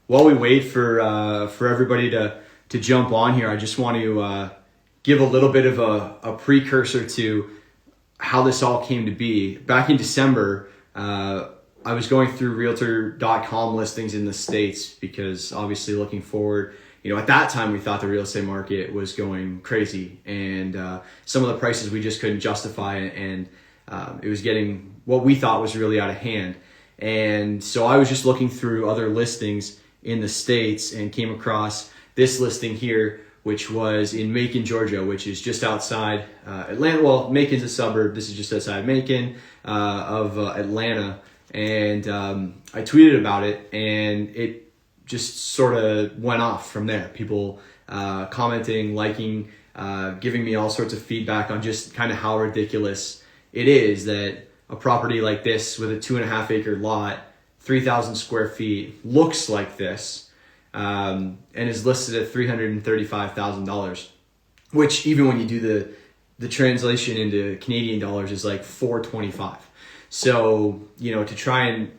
while we wait for everybody to jump on here, I just want to give a little bit of a precursor to how this all came to be. Back in December, I was going through Realtor.com listings in the States because obviously looking forward, at that time we thought the real estate market was going crazy, and some of the prices we just couldn't justify, and it was getting what we thought was really out of hand. And so I was just looking through other listings in the States and came across this listing here, which was in Macon, Georgia, which is just outside Atlanta. Well, Macon's a suburb. This is just outside Macon of Atlanta. And I tweeted about it, and it just sort of went off from there. People commenting, liking, giving me all sorts of feedback on just kind of how ridiculous it is that a property like this with a 2.5 acre lot, 3,000 square feet, looks like this, and is listed at $335,000, which even when you do the translation into Canadian dollars is like 425. So, to try and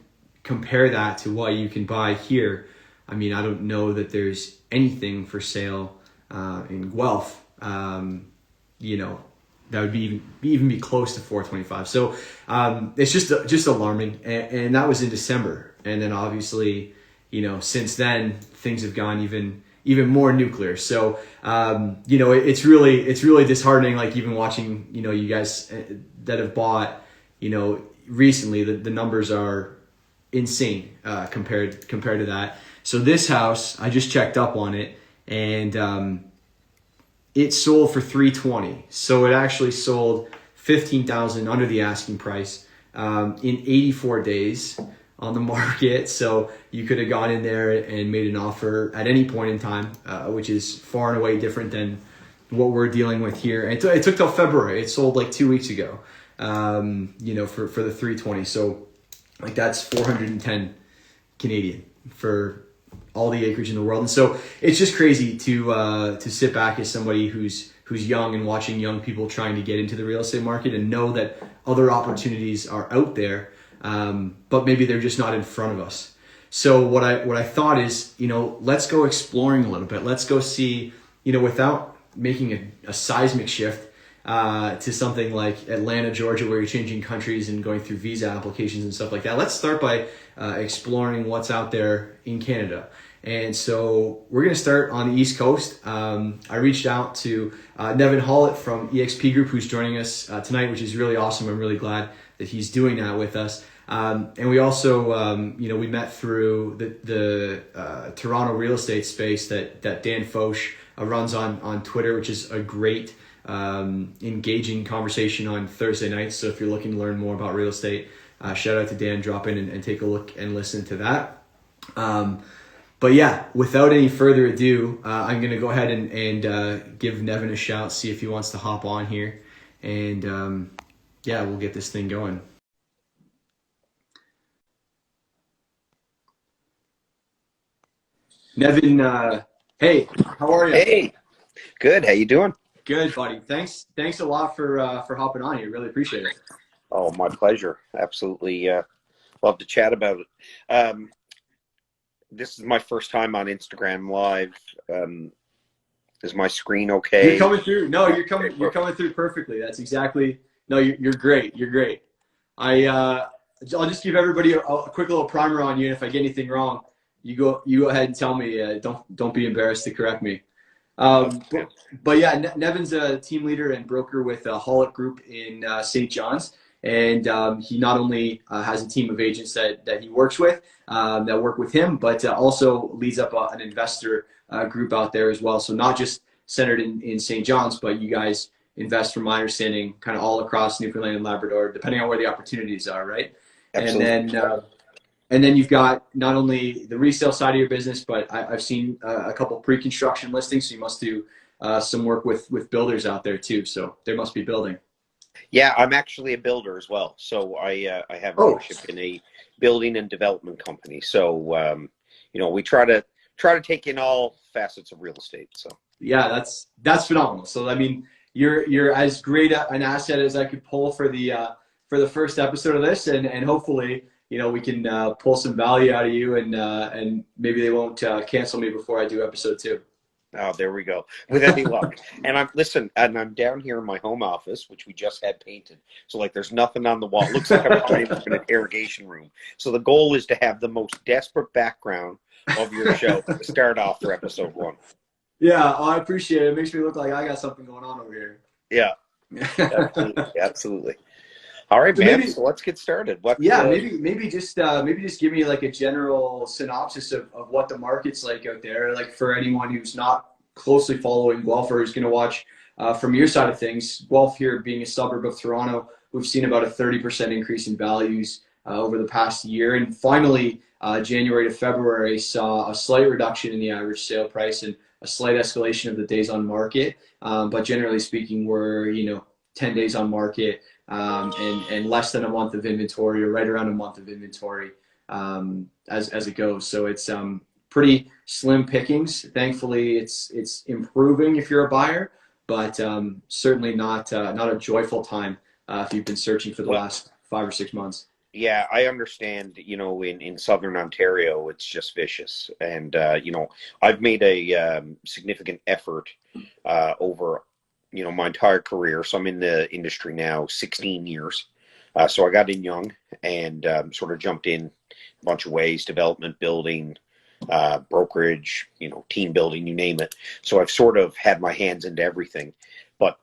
compare that to what you can buy here, I mean, I don't know that there's anything for sale in Guelph, that would even be close to 425. So it's just alarming, and that was in December, and then obviously, since then things have gone even more nuclear. So it's really disheartening. Like even watching you guys that have bought recently, the numbers are insane compared to that. So this house, I just checked up on it, and it sold for $320. So it actually sold $15,000 under the asking price in 84 days on the market. So you could have gone in there and made an offer at any point in time, which is far and away different than what we're dealing with here. It took till February. It sold like 2 weeks ago, for the 320. So like that's 410 Canadian for all the acreage in the world. And so it's just crazy to sit back as somebody who's young and watching young people trying to get into the real estate market and know that other opportunities are out there, but maybe they're just not in front of us. So what I thought is, let's go exploring a little bit. Let's go see, without making a seismic shift to something like Atlanta, Georgia, where you're changing countries and going through visa applications and stuff like that. Let's start by exploring what's out there in Canada. And so we're going to start on the East Coast. I reached out to Nevin Hollett from EXP Group, who's joining us tonight, which is really awesome. I'm really glad that he's doing that with us. And we also, we met through the Toronto real estate space that Dan Foch runs on Twitter, which is a great engaging conversation on Thursday nights. So if you're looking to learn more about real estate, shout out to Dan, drop in and take a look and listen to that. But yeah, without any further ado, I'm going to go ahead and give Nevin a shout, see if he wants to hop on here. And we'll get this thing going. Nevin, hey, how are you? Hey, good. How you doing? Good, buddy. Thanks a lot for hopping on here. Really appreciate it. Oh, my pleasure. Absolutely. Love to chat about it. This is my first time on Instagram Live. Is my screen okay? You're coming through. No, you're coming through perfectly. That's exactly. No, you're great. You're great. I'll just give everybody a quick little primer on you. And if I get anything wrong, you go ahead and tell me. Don't be embarrassed to correct me. But yeah, Nevin's a team leader and broker with Hollett Group in St. John's. And he not only has a team of agents that he works with that work with him, but also leads up an investor group out there as well. So not just centered in St. John's, but you guys invest, from my understanding, kind of all across Newfoundland and Labrador, depending on where the opportunities are, right? Absolutely. And then you've got not only the resale side of your business, but I've seen a couple pre-construction listings. So you must do some work with builders out there too. So there must be building. Yeah, I'm actually a builder as well. So I have ownership in a building and development company. So we try to take in all facets of real estate. So yeah, that's phenomenal. So I mean, you're as great an asset as I could pull for the first episode of this, and hopefully we can pull some value out of you, and maybe they won't cancel me before I do episode 2. Oh, there we go. With any luck. And I'm down here in my home office, which we just had painted. So like there's nothing on the wall. It looks like I'm going into an interrogation room. So the goal is to have the most desperate background of your show to start off for episode 1. Yeah, I appreciate it. It makes me look like I got something going on over here. Yeah. Absolutely. Absolutely. All right, So man. So let's get started. Maybe just give me like a general synopsis of what the market's like out there, like for anyone who's not closely following Guelph or who's going to watch from your side of things. Guelph here being a suburb of Toronto, we've seen about a 30% increase in values over the past year, and finally January to February saw a slight reduction in the average sale price and a slight escalation of the days on market. But generally speaking, we're 10 days on market. And less than a month of inventory, or right around a month of inventory as it goes. So it's pretty slim pickings. Thankfully, it's improving if you're a buyer, but certainly not a joyful time if you've been searching for the last 5 or 6 months. Yeah, I understand, in Southern Ontario, it's just vicious. And, I've made a significant effort over my entire career. So I'm in the industry now 16 years. So I got in young and sort of jumped in a bunch of ways: development, building, brokerage, team building, you name it. So I've sort of had my hands into everything. But,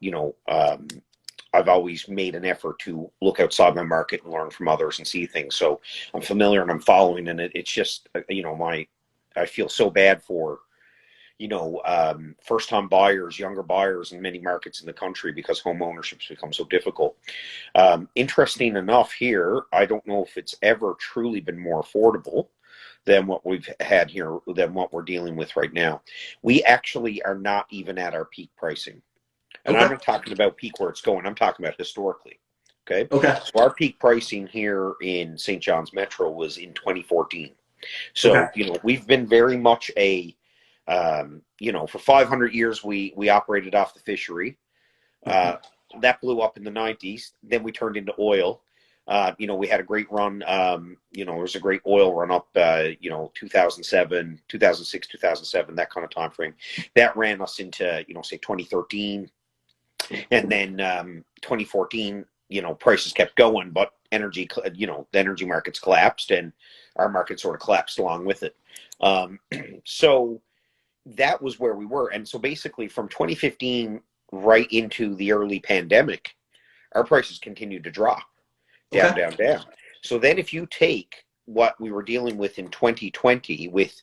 I've always made an effort to look outside my market and learn from others and see things. So I'm familiar and I'm following, and it's just, I feel so bad for first-time buyers, younger buyers in many markets in the country because home ownership's become so difficult. Interesting enough here, I don't know if it's ever truly been more affordable than what we've had here, than what we're dealing with right now. We actually are not even at our peak pricing. And Okay. I'm not talking about peak where it's going. I'm talking about historically. Okay. Okay. So our peak pricing here in St. John's Metro was in 2014. So, we've been very much for 500 years, we operated off the fishery. That blew up in the 90s. Then we turned into oil. We had a great run. There was a great oil run up, 2007, 2006, 2007, that kind of time frame. That ran us into, say 2013. And then 2014, prices kept going, but the energy markets collapsed and our market sort of collapsed along with it. So that was where we were. And so basically from 2015 right into the early pandemic, our prices continued to drop down, down, down. So then if you take what we were dealing with in 2020 with,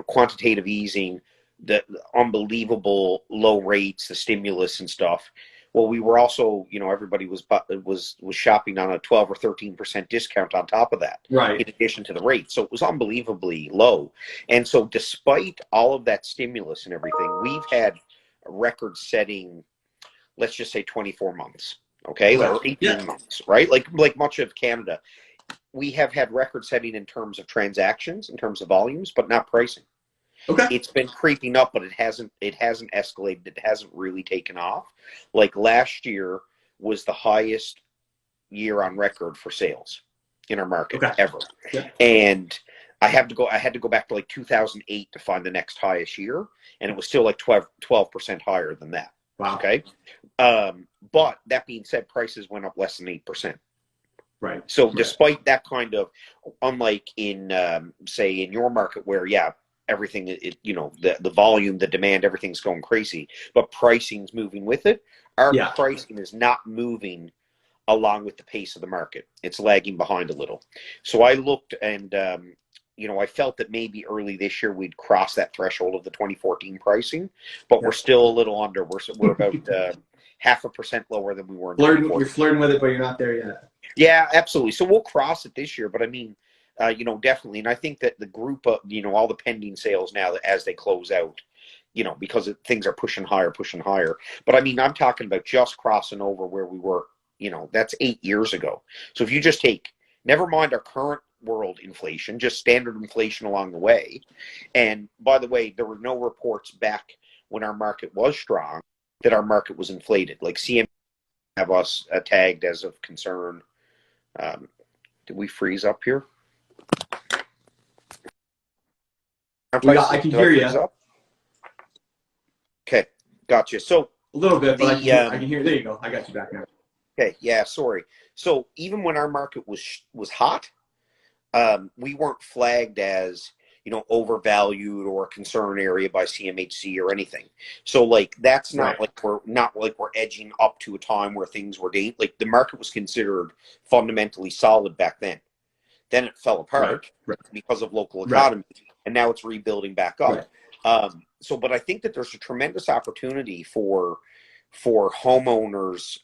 quantitative easing, the unbelievable low rates, the stimulus and stuff. Well, we were also, everybody was shopping on a 12 or 13% discount on top of that, right, in addition to the rate. So it was unbelievably low. And so despite all of that stimulus and everything, we've had a record-setting, let's just say 24 months, okay? Or 18 months, right? Like much of Canada. We have had record-setting in terms of transactions, in terms of volumes, but not pricing. Okay. It's been creeping up, but it hasn't escalated. It hasn't really taken off. Like last year was the highest year on record for sales in our market ever. Yeah. And I had to go back to like 2008 to find the next highest year, and it was still like 12% higher than that. Wow. Okay. But that being said, prices went up less than 8%. Right. So despite that kind of, unlike in say in your market where everything, the volume, the demand, everything's going crazy, but pricing's moving with it. Our pricing is not moving along with the pace of the market. It's lagging behind a little. So I looked and, I felt that maybe early this year we'd cross that threshold of the 2014 pricing, but we're still a little under. We're about 0.5% lower than we were in 2014. You're flirting with it, but you're not there yet. Yeah, absolutely. So we'll cross it this year, but I mean, definitely. And I think that the group of, all the pending sales now as they close out, because things are pushing higher. But I mean, I'm talking about just crossing over where we were, that's 8 years ago. So if you just take, never mind our current world inflation, just standard inflation along the way. And by the way, there were no reports back when our market was strong that our market was inflated. Like CME have us tagged as of concern. Did we freeze up here? I can hear you Okay, gotcha. So a little bit, but I can hear. There you go. I got you back now. okay, yeah, sorry. So even when our market was hot, we weren't flagged as, you know, overvalued or a concern area by CMHC or anything. So like that's not like we're edging up to a time where things were like the market was considered fundamentally solid back then. Then it fell apart because of local economy, and now it's rebuilding back up. But I think that there's a tremendous opportunity for homeowners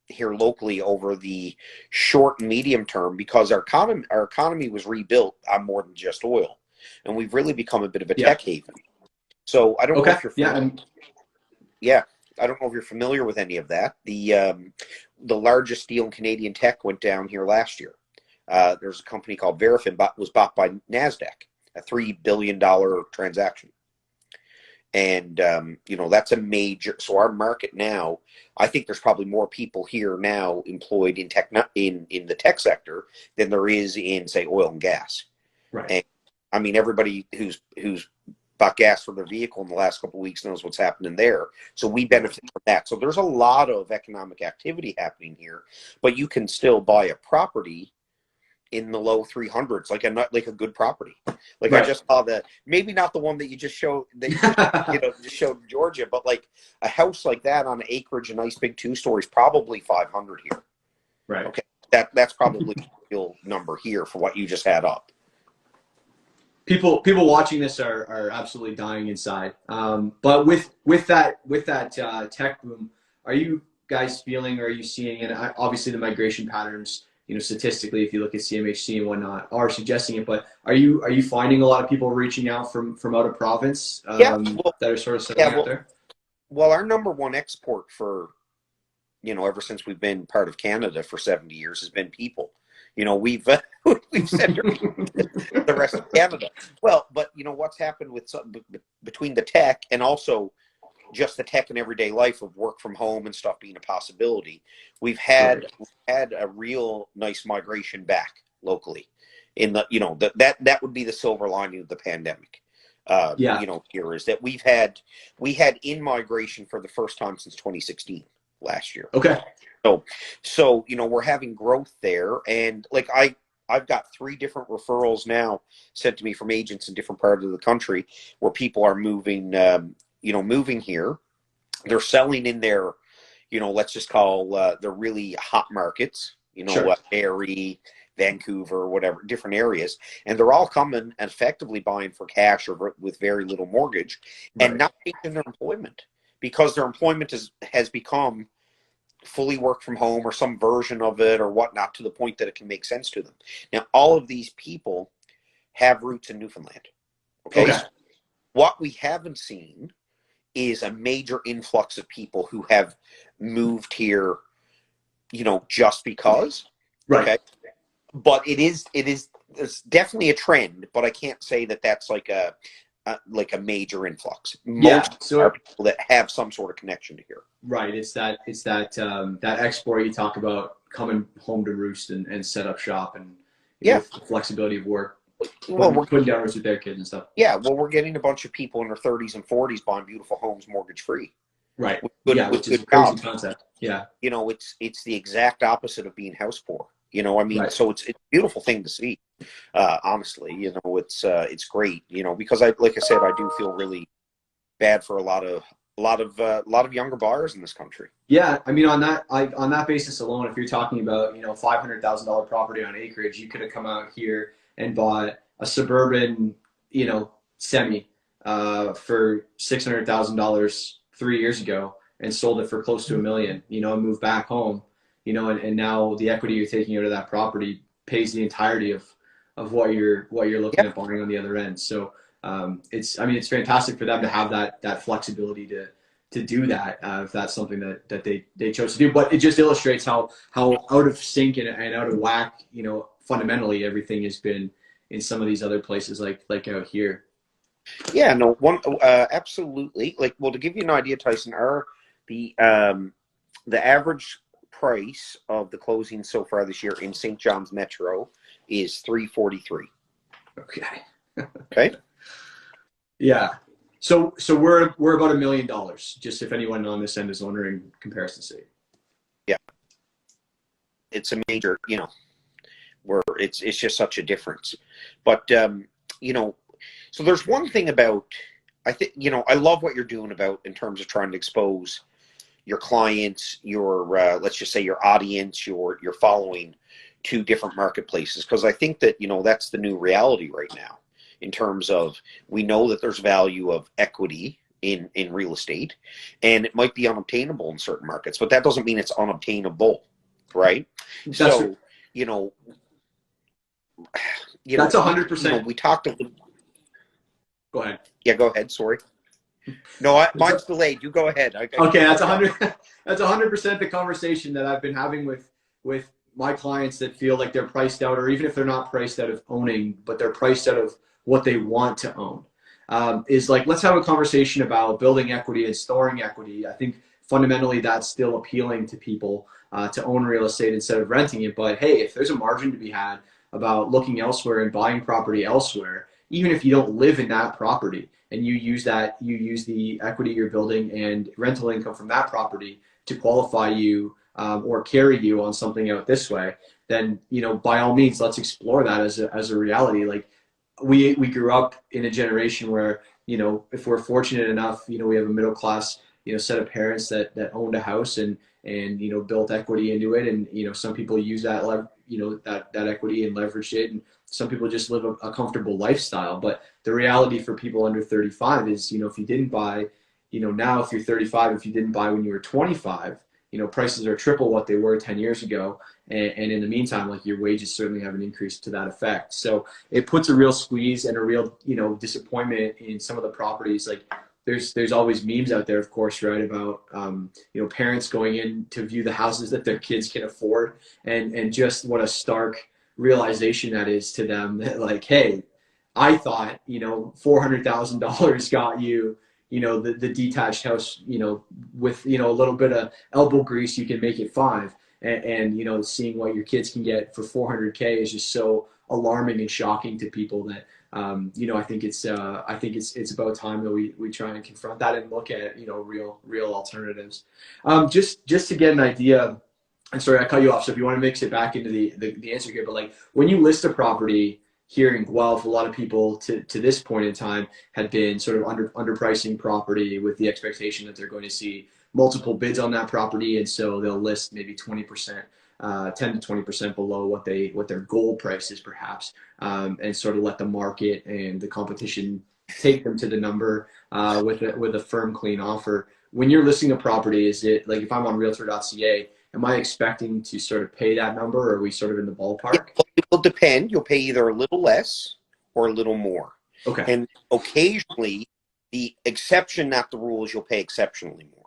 here locally over the short and medium term, because our economy was rebuilt on more than just oil, and we've really become a bit of a tech haven. So I don't know if you're I don't know if you're familiar with any of that. The largest deal in Canadian tech went down here last year. There's a company called Verifin was bought by NASDAQ, a $3 billion transaction. And, you know, that's a major, so our market now, I think there's probably more people here now employed in in the tech sector than there is in, say, oil and gas. And I mean, everybody who's bought gas for their vehicle in the last couple of weeks knows what's happening there. So we benefit from that. So there's a lot of economic activity happening here, but you can still buy a property in the low 300s, like a good property. Like I just saw maybe not the one that you just showed, that just showed in Georgia, but like a house like that on acreage, a nice big 2 stories, probably 500 here. Okay, that's probably the real number here for what you just had up. People watching this are absolutely dying inside. But with that tech boom, are you guys feeling, or are you seeing, and obviously the migration patterns, you know, statistically, if you look at CMHC and whatnot, are suggesting it. But are you finding a lot of people reaching out from out of province that are sort of settling out there? Well, our number one export for, you know, ever since we've been part of Canada for 70 years has been people. You know, we've sent the rest of Canada. Well, but you know what's happened with between the tech and also just the tech and everyday life of work from home and stuff being a possibility, we've had a real nice migration back locally. In the, you know, that would be the silver lining of the pandemic. You know, here is that we had in migration for the first time since 2016 last year. So you know, we're having growth there, and like I've got 3 different referrals now sent to me from agents in different parts of the country where people are moving. Moving here. They're selling in their, you know, let's just call the really hot markets, you know, Barrie, Vancouver, whatever, different areas. And they're all coming and effectively buying for cash or with very little mortgage and not taking their employment, because their employment has become fully work from home or some version of it or whatnot, to the point that it can make sense to them. Now, all of these people have roots in Newfoundland. Okay. So what we haven't seen is a major influx of people who have moved here, you know, just because. Okay. But it's definitely a trend, but I can't say that that's like a major influx. Most are people that have some sort of connection to here. It's that export you talk about, coming home to roost and set up shop, and the flexibility of work. Well, we're putting down roots with their kids and stuff. Yeah, well, we're getting a bunch of people in their 30s and 40s buying beautiful homes mortgage free. Which is a crazy concept. Yeah. You know, it's the exact opposite of being house poor. You know, I mean, so it's a beautiful thing to see. Honestly, you know, it's great. You know, because like I said, I do feel really bad for a lot of younger buyers in this country. Yeah, I mean, on that basis alone, if you're talking about, you know, $500,000 property on acreage, you could have come out here and bought a suburban, you know, semi for $600,000 3 years ago and sold it for close to $1 million, you know, and moved back home, you know, and now the equity you're taking out of that property pays the entirety of what you're looking at buying on the other end. So it's fantastic for them to have that flexibility to do that if that's something that they chose to do. But it just illustrates how out of sync and out of whack, you know, fundamentally everything has been in some of these other places like out here. Yeah, no, absolutely. Like, well, to give you an idea, Tyson, the average price of the closing so far this year in St. John's Metro is $343. Okay. Okay. Yeah. So we're about $1 million, just if anyone on this end is wondering comparison sake. Yeah. It's a major, where it's just such a difference. But, so there's one thing about, I think, I love what you're doing about in terms of trying to expose your clients, your, let's just say your audience, your following to different marketplaces. Because I think that, that's the new reality right now in terms of, we know that there's value of equity in real estate, and it might be unobtainable in certain markets, but that doesn't mean it's unobtainable, right? That's So, that's 100%. We talked a little. Go ahead. Yeah, go ahead. Sorry. No, mine's delayed. You go ahead. Okay, that's 100. That's 100% the conversation that I've been having with my clients that feel like they're priced out, or even if they're not priced out of owning, but they're priced out of what they want to own. Is like, let's have a conversation about building equity and storing equity. I think fundamentally that's still appealing to people to own real estate instead of renting it. But hey, if there's a margin to be had about looking elsewhere and buying property elsewhere, even if you don't live in that property, and you use the equity you're building and rental income from that property to qualify you or carry you on something out this way, then by all means, let's explore that as a reality. Like we grew up in a generation where if we're fortunate enough, we have a middle class set of parents that owned a house and built equity into it, and some people use that that equity and leverage it, and some people just live a comfortable lifestyle. But the reality for people under 35 is, if you didn't buy, now if you're 35, if you didn't buy when you were 25, prices are triple what they were 10 years ago. And in the meantime, like, your wages certainly haven't increased to that effect. So it puts a real squeeze and a real, disappointment in some of the properties. Like there's always memes out there, of course, right, about, parents going in to view the houses that their kids can afford, and just what a stark realization that is to them, that like, hey, I thought, $400,000 got you, the detached house, with, a little bit of elbow grease, you can make it 5. And seeing what your kids can get for $400K is just so alarming and shocking to people that, I think it's about time that we try and confront that and look at, real alternatives. Just to get an idea, I'm sorry, I cut you off. So if you want to mix it back into the answer here, but like, when you list a property here in Guelph, a lot of people to this point in time had been sort of underpricing property with the expectation that they're going to see multiple bids on that property, and so they'll list maybe 20%, 10 to 20% below what their goal price is, perhaps, and sort of let the market and the competition take them to the number with a firm, clean offer. When you're listing a property, is it like, if I'm on Realtor.ca, am I expecting to sort of pay that number, or are we sort of in the ballpark? It will depend. You'll pay either a little less or a little more. Okay. And occasionally, the exception, not the rule, is you'll pay exceptionally more.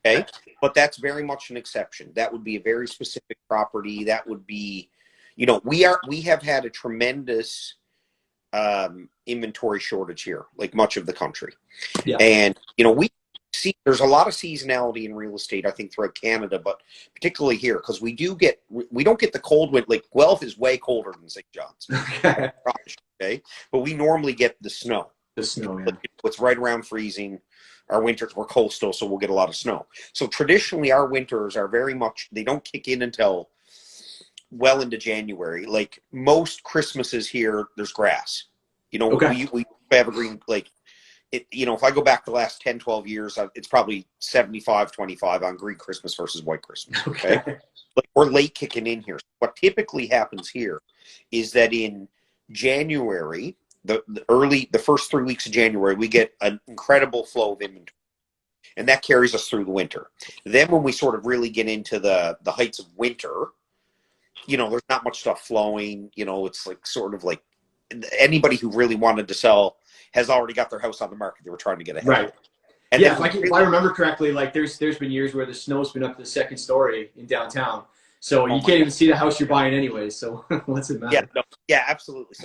Okay? But that's very much an exception. That would be a very specific property. That would be, we have had a tremendous inventory shortage here, like much of the country. Yeah. And, we see there's a lot of seasonality in real estate, I think, throughout Canada, but particularly here, because we don't get the cold wind. Like, Guelph is way colder than St. John's. Okay. Okay, but we normally get the snow. The snow, yeah. It's right around freezing. Our winters, we're coastal, so we'll get a lot of snow. So traditionally, our winters are very much, they don't kick in until well into January. Like most Christmases here, there's grass. Okay. We have a green, like, if I go back the last 10, 12 years, it's probably 75-25 on green Christmas versus white Christmas. Okay. Like, we're late kicking in here. What typically happens here is that in January, the first 3 weeks of January, we get an incredible flow of inventory, and that carries us through the winter. Then when we sort of really get into the heights of winter, there's not much stuff flowing. It's like sort of like anybody who really wanted to sell has already got their house on the market. They were trying to get ahead. Right. And yeah, if I remember correctly, like there's been years where the snow's been up to the second story in downtown. So you can't even see the house you're buying anyways. So what's it matter? Yeah, absolutely.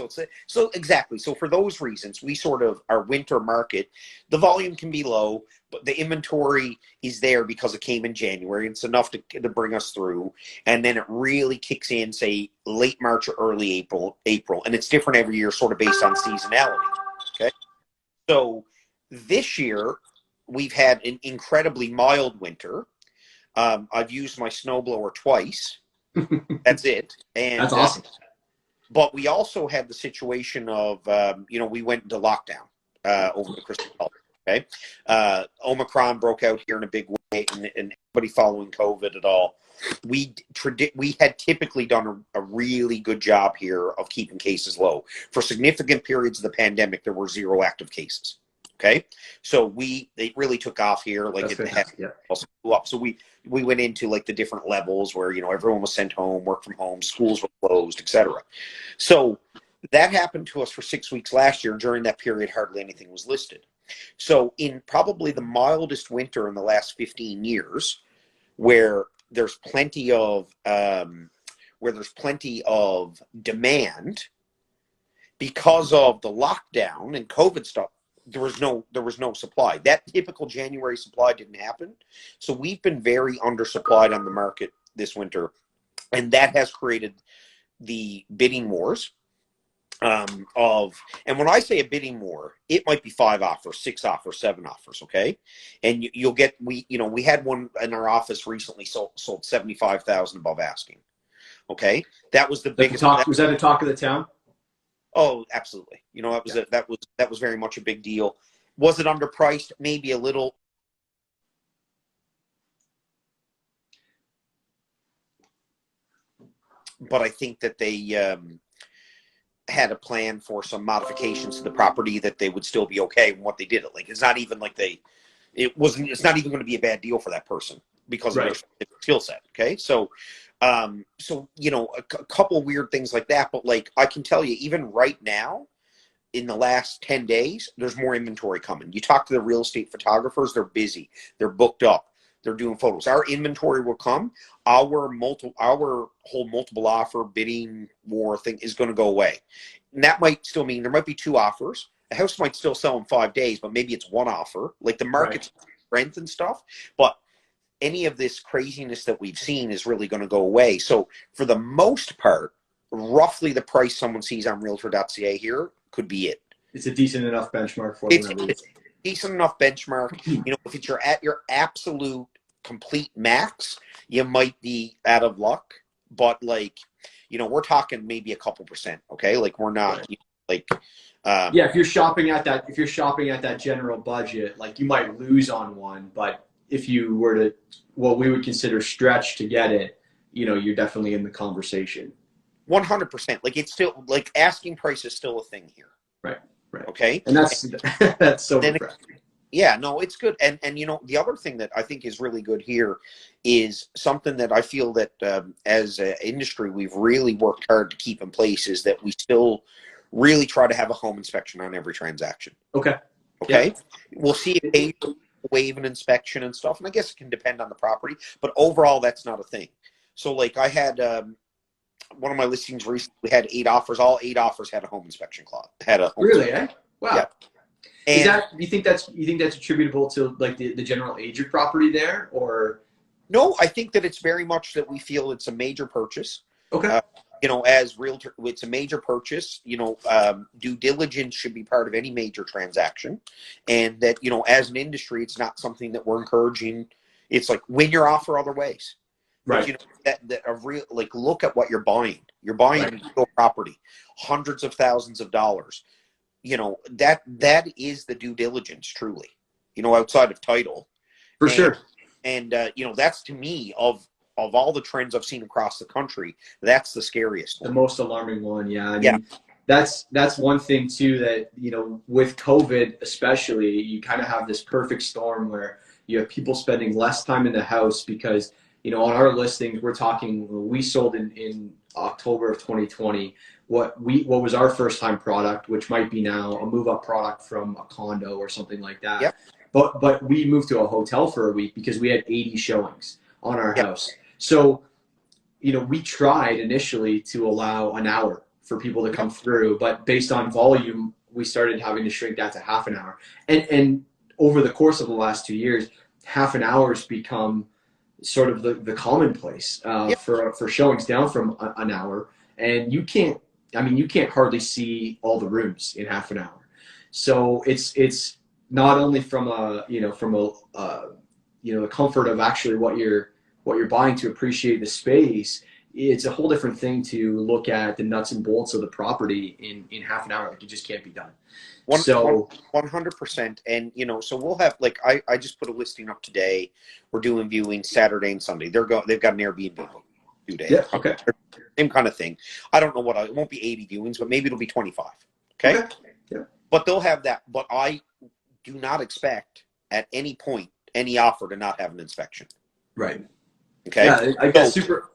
So exactly. So for those reasons, we sort of, our winter market, the volume can be low, but the inventory is there because it came in January. It's enough to bring us through. And then it really kicks in, say, late March or early April. And it's different every year, sort of based on seasonality. Okay. So this year we've had an incredibly mild winter. I've used my snowblower twice. That's it. And That's awesome. but we also had the situation of, we went into lockdown over the Christmas holiday. Okay. Omicron broke out here in a big way, and everybody following COVID at all. We had typically done a really good job here of keeping cases low. For significant periods of the pandemic, there were 0 active cases. Okay, so it really took off here. Like it had also blew up. So we went into like the different levels where everyone was sent home, work from home, schools were closed, etc. So that happened to us for 6 weeks last year. During that period, hardly anything was listed. So in probably the mildest winter in the last 15 years, where there's plenty of demand because of the lockdown and COVID stuff, there was no supply. That typical January supply didn't happen. So we've been very undersupplied on the market this winter, and that has created the bidding wars and when I say a bidding war, it might be 5 offers, 6 offers, 7 offers, okay? And you'll get, we had one in our office recently sold 75,000 above asking. Okay? That was the biggest. Was that the talk of the town? Oh, absolutely. That was very much a big deal. Was it underpriced? Maybe a little. But I think that they had a plan for some modifications to the property that they would still be okay with what they did. Like, it's not even like it's not even going to be a bad deal for that person because of their skill set. Okay. So, a couple weird things like that, but like, I can tell you, even right now, in the last 10 days, there's more inventory coming. You talk to the real estate photographers, they're busy, they're booked up, they're doing photos. Our inventory will come. Our whole multiple offer bidding war thing is going to go away. And that might still mean there might be 2 offers. A house might still sell in 5 days, but maybe it's 1 offer. Like, the market's strength and stuff. But any of this craziness that we've seen is really going to go away. So for the most part, roughly the price someone sees on Realtor.ca here could be it. It's a decent enough benchmark for them. It's a decent enough benchmark. If you're at your absolute complete max, you might be out of luck. But like, we're talking maybe a couple percent. Okay, like we're not if you're shopping at that general budget, like you might lose on one, but if you were to what we would consider stretch to get it, you're definitely in the conversation. 100%. Like, it's still, like, asking price is still a thing here. Right. Okay. And that's so refreshing. Yeah, no, it's good. And the other thing that I think is really good here is something that I feel that as an industry we've really worked hard to keep in place, is that we still really try to have a home inspection on every transaction. Okay. Yeah. We'll see a waive an inspection and stuff, and I guess it can depend on the property, but overall that's not a thing. So like, I had one of my listings recently had 8 offers. All 8 offers had a home inspection clause. Really? Wow. Yeah. And you think that's attributable to like the general age of property there, or? No, I think that it's very much that we feel it's a major purchase. Okay. As realtor, it's a major purchase. Due diligence should be part of any major transaction, and that as an industry, it's not something that we're encouraging. It's like, win your offer other ways. Right. That a real, like, look at what you're buying. You're buying real property, hundreds of thousands of dollars. That is the due diligence, truly. Outside of title. For sure. And that's, to me, of all the trends I've seen across the country, that's the scariest one. The most alarming one, yeah. I mean, that's one thing too, that with COVID especially, you kind of have this perfect storm where you have people spending less time in the house because on our listings, we're talking, we sold in October of 2020 what was our first time product, which might be now a move up product from a condo or something like that. Yep. But we moved to a hotel for a week because we had 80 showings on our house. So, we tried initially to allow an hour for people to come through, but based on volume, we started having to shrink that to half an hour. And over the course of the last 2 years, half an hour has become sort of the commonplace for showings, down from an hour. And you can't hardly see all the rooms in half an hour. So it's not only from a the comfort of actually what you're buying to appreciate the space. It's a whole different thing to look at the nuts and bolts of the property in half an hour. Like, it just can't be done. One, So 100%. And, so we'll have, like, I just put a listing up today. We're doing viewings Saturday and Sunday. They've got an Airbnb book 2 days. yeah, okay, Same kind of thing. I don't know it won't be 80 viewings, but maybe it'll be 25. Okay. yeah, But they'll have that. But I do not expect at any point any offer to not have an inspection. right. Okay. Yeah, I guess super.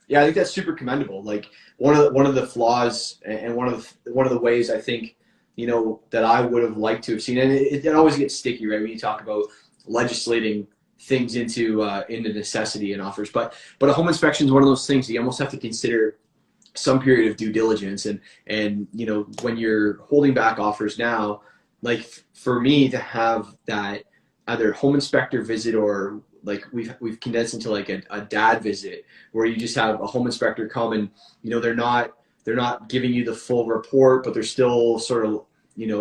Yeah, I think that's super commendable. Like, one of the flaws and one of the ways I think, that I would have liked to have seen, and it always gets sticky, right, when you talk about legislating things into necessity and offers. But a home inspection is one of those things that you almost have to consider some period of due diligence, and when you're holding back offers now, like, for me to have that either home inspector visit, or like we've condensed into like a dad visit, where you just have a home inspector come, and they're not giving you the full report, but they're still sort of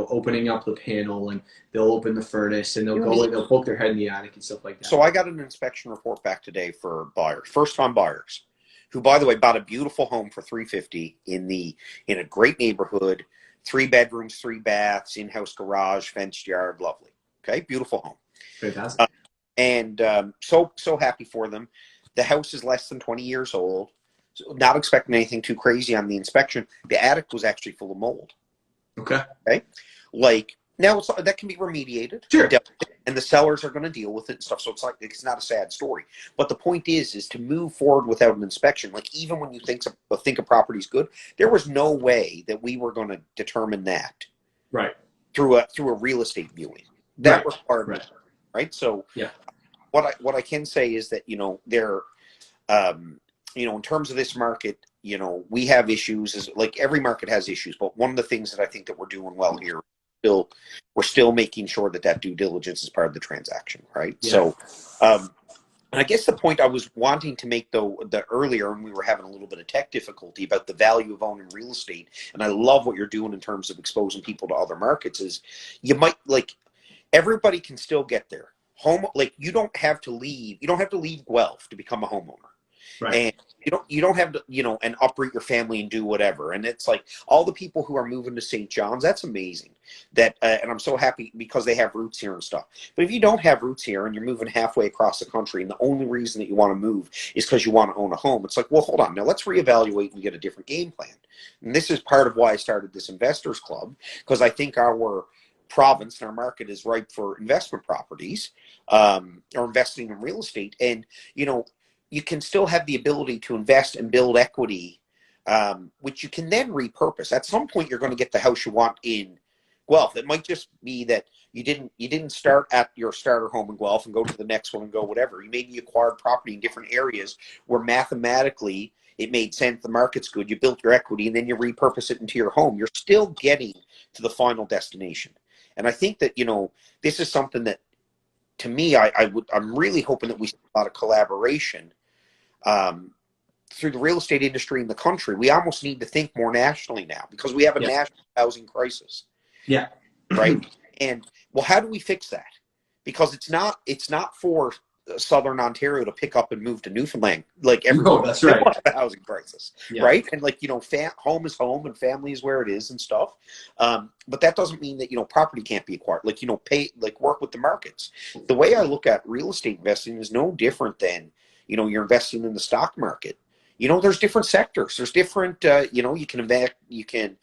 opening up the panel, and they'll open the furnace, and they'll poke their head in the attic and stuff like that. So I got an inspection report back today for buyers, first time buyers, who, by the way, bought a beautiful home for $350 in a great neighborhood, 3 bedrooms, 3 baths, in-house garage, fenced yard, lovely. Okay, beautiful home. Fantastic. And so happy for them. The house is less than 20 years old. So not expecting anything too crazy on the inspection. The attic was actually full of mold. Okay. Like, now that can be remediated. Sure. And the sellers are going to deal with it and stuff. So it's not a sad story. But the point is to move forward without an inspection. Like, even when you think a property's good, there was no way that we were going to determine that. Right. Through a real estate viewing. That required. Right. So yeah. What I can say is that, there, in terms of this market, we have issues. Is like every market has issues, but one of the things that I think that we're doing well here, we're still making sure that due diligence is part of the transaction, right? Yeah. So, and I guess the point I was wanting to make, though, the earlier, and we were having a little bit of tech difficulty about the value of owning real estate, and I love what you're doing in terms of exposing people to other markets, is everybody can still get there. You don't have to leave Guelph to become a homeowner. Right. And you don't have to, and uproot your family and do whatever. And it's like all the people who are moving to St. John's, that's amazing. And I'm so happy because they have roots here and stuff. But if you don't have roots here and you're moving halfway across the country, and the only reason that you want to move is because you want to own a home, it's like, well, hold on, now let's reevaluate and get a different game plan. And this is part of why I started this investors club, because I think our province and our market is ripe for investment properties, or investing in real estate. And you can still have the ability to invest and build equity, which you can then repurpose. At some point, you're going to get the house you want in Guelph. It might just be that you didn't start at your starter home in Guelph and go to the next one and go whatever. You maybe acquired property in different areas where mathematically it made sense, the market's good, you built your equity, and then you repurpose it into your home. You're still getting to the final destination. And I think that, this is something that, to me, I'm really hoping that we see a lot of collaboration through the real estate industry in the country. We almost need to think more nationally now, because we have a national housing crisis. Yeah. Right. And well, how do we fix that? Because it's not for Southern Ontario to pick up and move to Newfoundland. Like everyone, that's right. The housing crisis, right? And home is home and family is where it is and stuff. But that doesn't mean that property can't be acquired. Work with the markets. The way I look at real estate investing is no different than you're investing in the stock market. There's different sectors. There's different. You can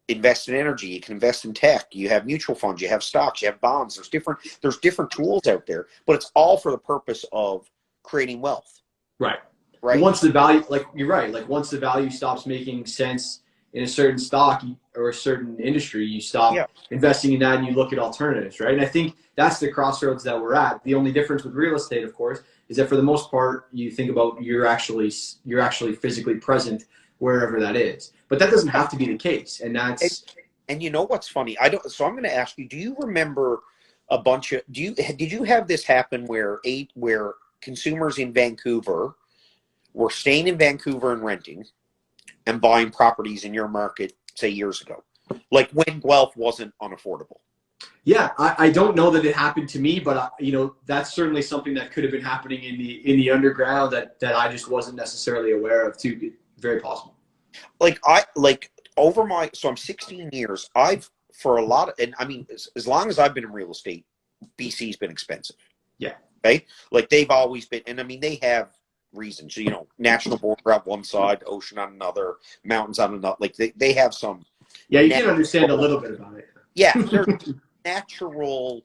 invest in energy. You can invest in tech. You have mutual funds. You have stocks. You have bonds. There's different tools out there, but it's all for the purpose of creating wealth. Right. Right. Once the value, you're right. Once the value stops making sense in a certain stock or a certain industry, you stop investing in that and you look at alternatives, right? And I think that's the crossroads that we're at. The only difference with real estate, of course, is that for the most part, you think about you're actually physically present wherever that is. But that doesn't have to be the case, and that's. And you know what's funny? So I'm going to ask you: do you remember a bunch of? Did you have this happen where consumers in Vancouver were staying in Vancouver and renting, and buying properties in your market, say years ago, like when Guelph wasn't unaffordable? Yeah, I don't know that it happened to me, but that's certainly something that could have been happening in the underground that I just wasn't necessarily aware of too. Very possible. Like over my, so I'm 16 years. I've for a lot of, and I mean, as long as I've been in real estate, BC's been expensive. Yeah. Okay, like they've always been, and I mean they have reasons. National border on one side, ocean on another, mountains on another. Like they have some Yeah, you can understand a natural, little bit about it. yeah, there's natural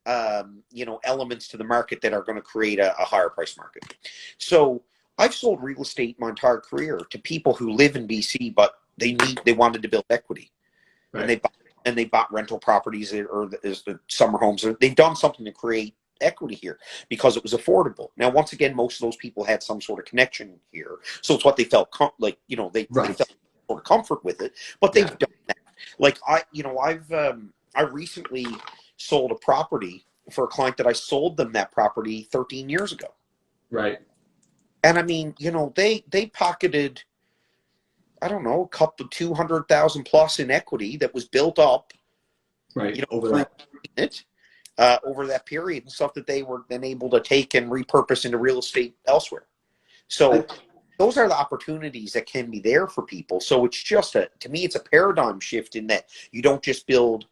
elements to the market that are going to create a higher price market. So I've sold real estate my entire career to people who live in BC, but they wanted to build equity, and Right. they bought rental properties or the summer homes. They've done something to create equity here because it was affordable. Now, once again, most of those people had some sort of connection here, so it's what they felt they Right. felt sort of comfort with it. But they've Yeah. done that. Like I recently sold a property for a client that I sold them that property 13 years ago. Right. And I mean, they pocketed, I don't know, a couple 200,000 plus in equity that was built up, Right. Over through that. it over that period, and stuff that they were then able to take and repurpose into real estate elsewhere. I, So those are the opportunities that can be there for people. So it's just to me, it's a paradigm shift in that you don't just build,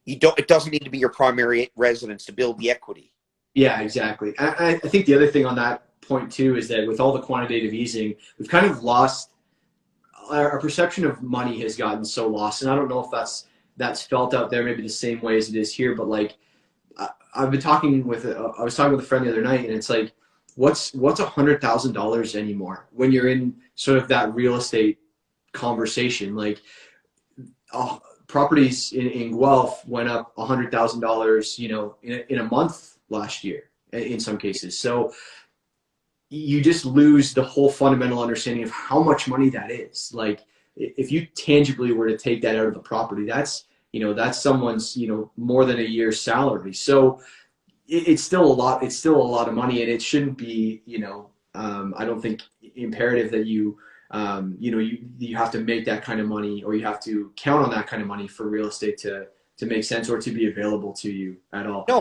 it doesn't need to be your primary residence to build the equity. yeah, exactly. I think the other thing on that point too is that with all the quantitative easing, we've kind of lost our perception of money has gotten so lost, and I don't know if that's felt out there maybe the same way as it is here, but like I've been talking with I was talking with a friend the other night, and it's like, what's $100,000 anymore when you're in sort of that real estate conversation? Like, properties in Guelph went up $100,000, in a month last year in some cases. So you just lose the whole fundamental understanding of how much money that is. Like, if you tangibly were to take that out of the property, that's someone's, more than a year's salary. So it's still a lot. It's still a lot of money, and it shouldn't be, I don't think imperative that you have to make that kind of money, or you have to count on that kind of money for real estate to make sense or to be available to you at all. No,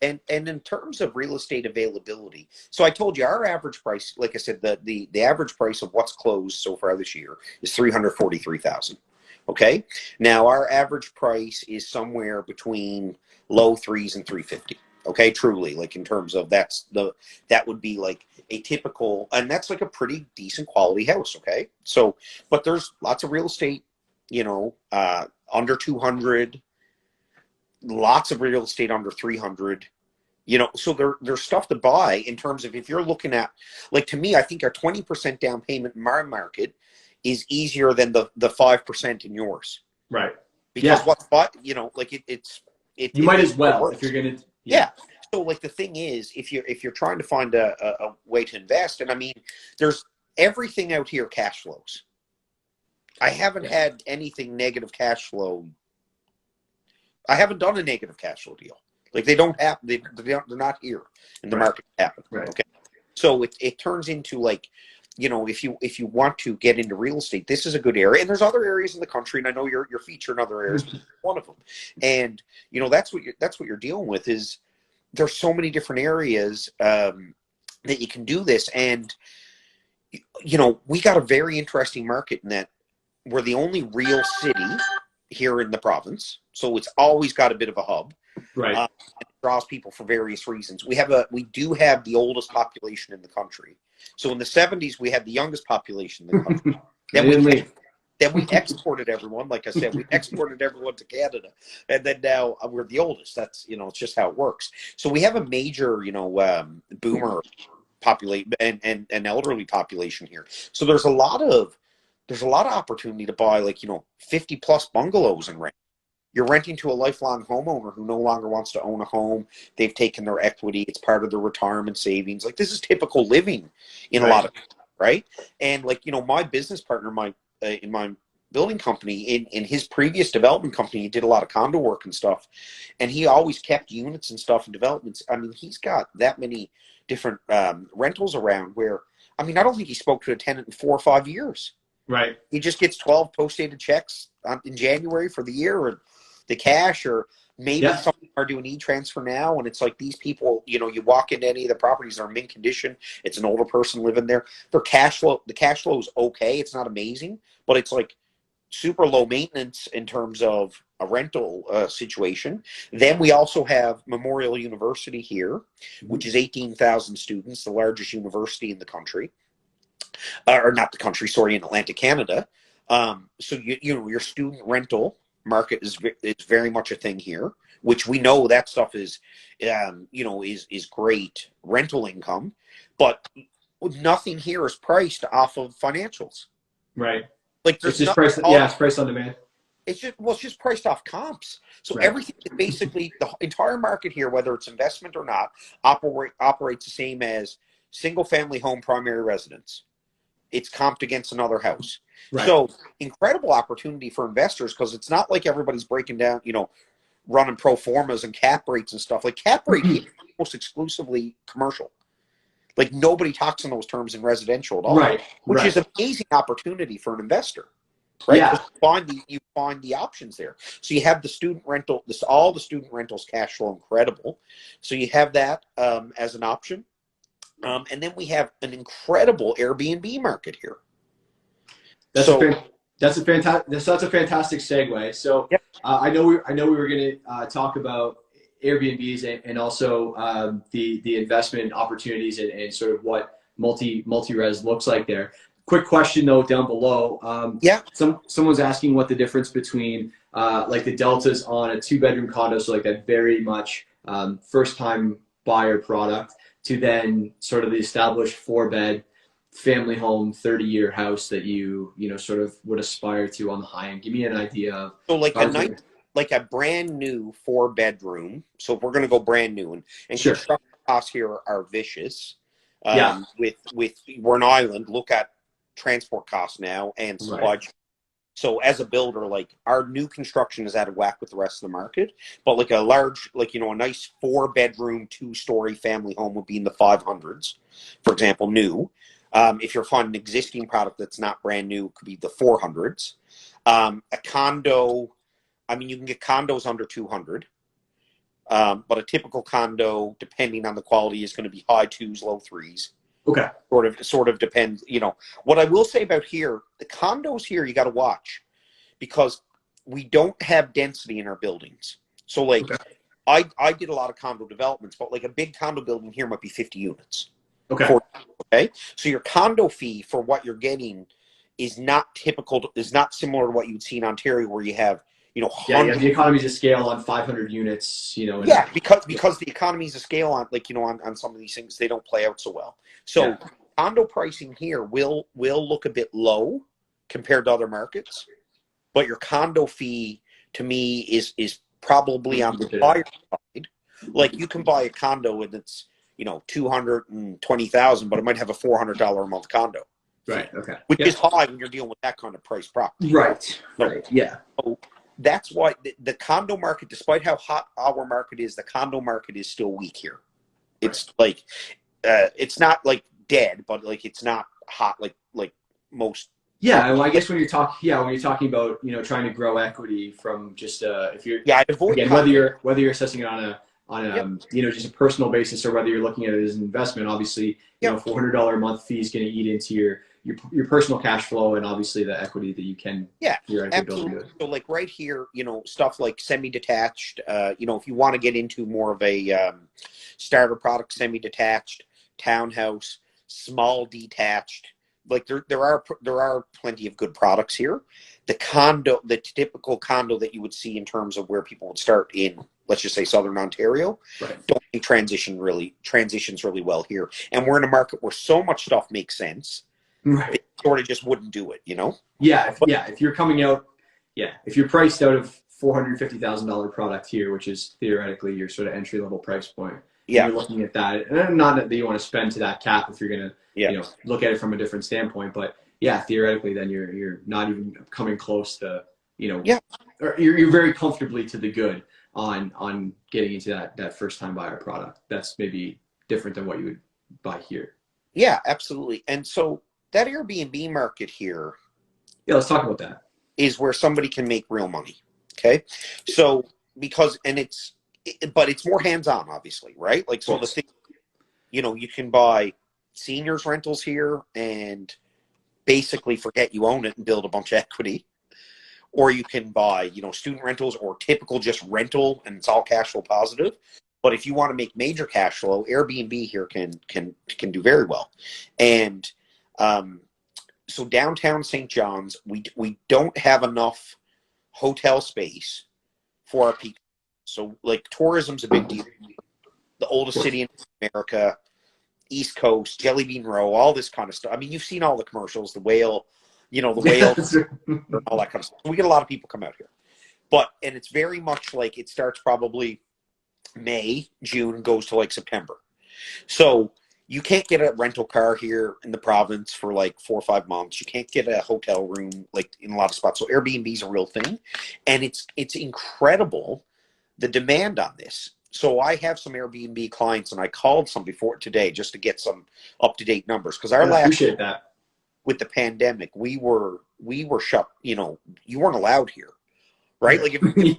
and in terms of real estate availability, so I told you our average price, like I said, the average price of what's closed so far this year is 343,000. Okay, now our average price is somewhere between low threes and 350. Okay, truly, like in terms of that would be like a typical, and that's like a pretty decent quality house. Okay, so but there's lots of real estate, under 200, lots of real estate under 300. So there's stuff to buy in terms of, if you're looking at, like, to me, I think our 20% down payment in my market is easier than the 5% in yours. Right. Because Yeah. it You might it as well if works. you're gonna. Yeah. Yeah. So like the thing is, if you're trying to find a way to invest, and I mean, there's everything out here cash flows. I haven't had anything negative cash flow. I haven't done a negative cash flow deal. Like they don't have, they're not here in the Right. market to happen. Right. Okay. So it turns into like, if you want to get into real estate, this is a good area. And there's other areas in the country, and I know you're featured in other areas, but one of them. And that's what you're dealing with is there's so many different areas that you can do this. And we got a very interesting market in that we're the only real city here in the province, so it's always got a bit of a hub. Right. It draws people for various reasons. We do have the oldest population in the country. So in the 70s, we had the youngest population in the country. Then we exported everyone. Like I said, we exported everyone to Canada, and then now we're the oldest. That's it's just how it works. So we have a major boomer population and elderly population here. So there's a lot of opportunity to buy 50 plus bungalows and rent. You're renting to a lifelong homeowner who no longer wants to own a home. They've taken their equity. It's part of their retirement savings. Like, this is typical living in a lot of, right? And my business partner, in my building company, in his previous development company, he did a lot of condo work and stuff. And he always kept units and stuff in developments. I mean, he's got that many different rentals around where, I mean, I don't think he spoke to a tenant in 4 or 5 years. Right. He just gets 12 post-dated checks in January for the year, and the cash, or maybe Yeah. some are doing e-transfer now, and it's like these people, you know, you walk into any of the properties that are mint condition, it's an older person living there. Their cash flow, the cash flow is okay. It's not amazing, but it's like super low maintenance in terms of a rental situation. Then we also have Memorial University here, which is 18,000 students, the largest university in the country, or not the country, sorry, in Atlantic Canada. So you know, your student rental market is very much a thing here, which we know that stuff is, you know, is great rental income, but nothing here is priced off of financials. Right. Like It's there's just nothing. price. Yeah, it's price on demand. It's just, well, it's just priced off comps. So Right. everything is basically, the entire market here, whether it's investment or not, operates the same as single family home primary residence. It's comped against another house. Right. So incredible opportunity for investors, because it's not like everybody's breaking down, you know, running pro formas and cap rates and stuff. Like cap rate here is almost exclusively commercial. Like nobody talks in those terms in residential at all, Right. which Right. is an amazing opportunity for an investor. Right? Yeah. You find the options there. So you have the student rental, all the student rentals cash flow incredible. So you have that as an option. And then we have an incredible Airbnb market here. That's a fantastic segue. So Yep. I know we were going to talk about Airbnbs and also the investment opportunities and sort of what multi-res looks like there. Quick question though down below. Yeah. Someone's asking what the difference between like the deltas on a 2-bedroom condo, so like that very much first time buyer product, to then sort of the established 4-bed family home 30-year house that you know sort of would aspire to on the high end. Give me an idea of So like a brand new 4-bedroom. So if we're going to go brand new, and Sure. construction costs here are vicious. Yeah. With we're an island. Look at transport costs now and supply chain. So as a builder, like our new construction is out of whack with the rest of the market. But like a large, like, you know, a nice 4-bedroom, 2-story family home would be in the 500s, for example, new. If you're finding an existing product that's not brand new, it could be the 400s. A condo, I mean, you can get condos under 200. But a typical condo, depending on the quality, is going to be high 2s, low 3s. Okay. Sort of depends. You know, what I will say about here, the condos here, you got to watch, because we don't have density in our buildings. So like, Okay. I did a lot of condo developments, but like a big condo building here might be 50 units. Okay. Okay. So your condo fee for what you're getting is not similar to what you'd see in Ontario, where you have, you know, Yeah, the economies of scale on 500 units, you know. Yeah, because the economies of scale on, like, you know, on some of these things, they don't play out so well. So condo pricing here will look a bit low compared to other markets, but your condo fee to me is probably on the higher side. Like you can buy a condo and it's, you know, $220,000, but it might have a $400 a month condo. Right. Okay. Which is high when you're dealing with that kind of price property. Right. Right. Yeah. So that's why the condo market, despite how hot our market is, the condo market is still weak here. It's like, it's not like dead, but like it's not hot like most. Yeah, well, I guess when you're talking about, you know, trying to grow equity from just if you're again, whether you're assessing it on a you know, just a personal basis, or whether you're looking at it as an investment, obviously, you know, $400 a month fee is going to eat into your personal cash flow, and obviously the equity that you can absolutely. So like right here, you know, stuff like semi-detached, you know, if you want to get into more of a starter product, semi-detached, townhouse, small detached, like there are plenty of good products here. The typical condo that you would see in terms of where people would start in, let's just say Southern Ontario, don't think transitions really well here. And we're in a market where so much stuff makes sense. Right. They sort of just wouldn't do it, you know? Yeah. If you're coming out, if you're priced out of $450,000 product here, which is theoretically your sort of entry level price point, you're looking at that. And not that you want to spend to that cap if you're going to, you know, look at it from a different standpoint, but theoretically, then you're not even coming close to, you know, or you're very comfortably to the good on getting into that first time buyer product. That's maybe different than what you would buy here. Yeah, absolutely. And so that Airbnb market here, let's talk about that. Is where somebody can make real money. Okay. So but it's more hands-on, obviously, right? Like, so the thing, you can buy seniors rentals here and basically forget you own it and build a bunch of equity. Or you can buy, student rentals or typical just rental and it's all cash flow positive. But if you want to make major cash flow, Airbnb here can do very well. And so downtown St. John's, we don't have enough hotel space for our peak. So like tourism's a big deal. The oldest city in America, East Coast, Jelly Bean Row, all this kind of stuff. I mean, you've seen all the commercials, the whale, the whale, all that kind of stuff. We get a lot of people come out here. And it's very much like it starts probably May, June, goes to like September. So you can't get a rental car here in the province for like 4 or 5 months. You can't get a hotel room like in a lot of spots. So Airbnb is a real thing. And it's incredible, the demand on this. So I have some Airbnb clients, and I called some before today just to get some up-to-date numbers. Because I appreciate that. With the pandemic, we were shut. You weren't allowed here, right? Like if you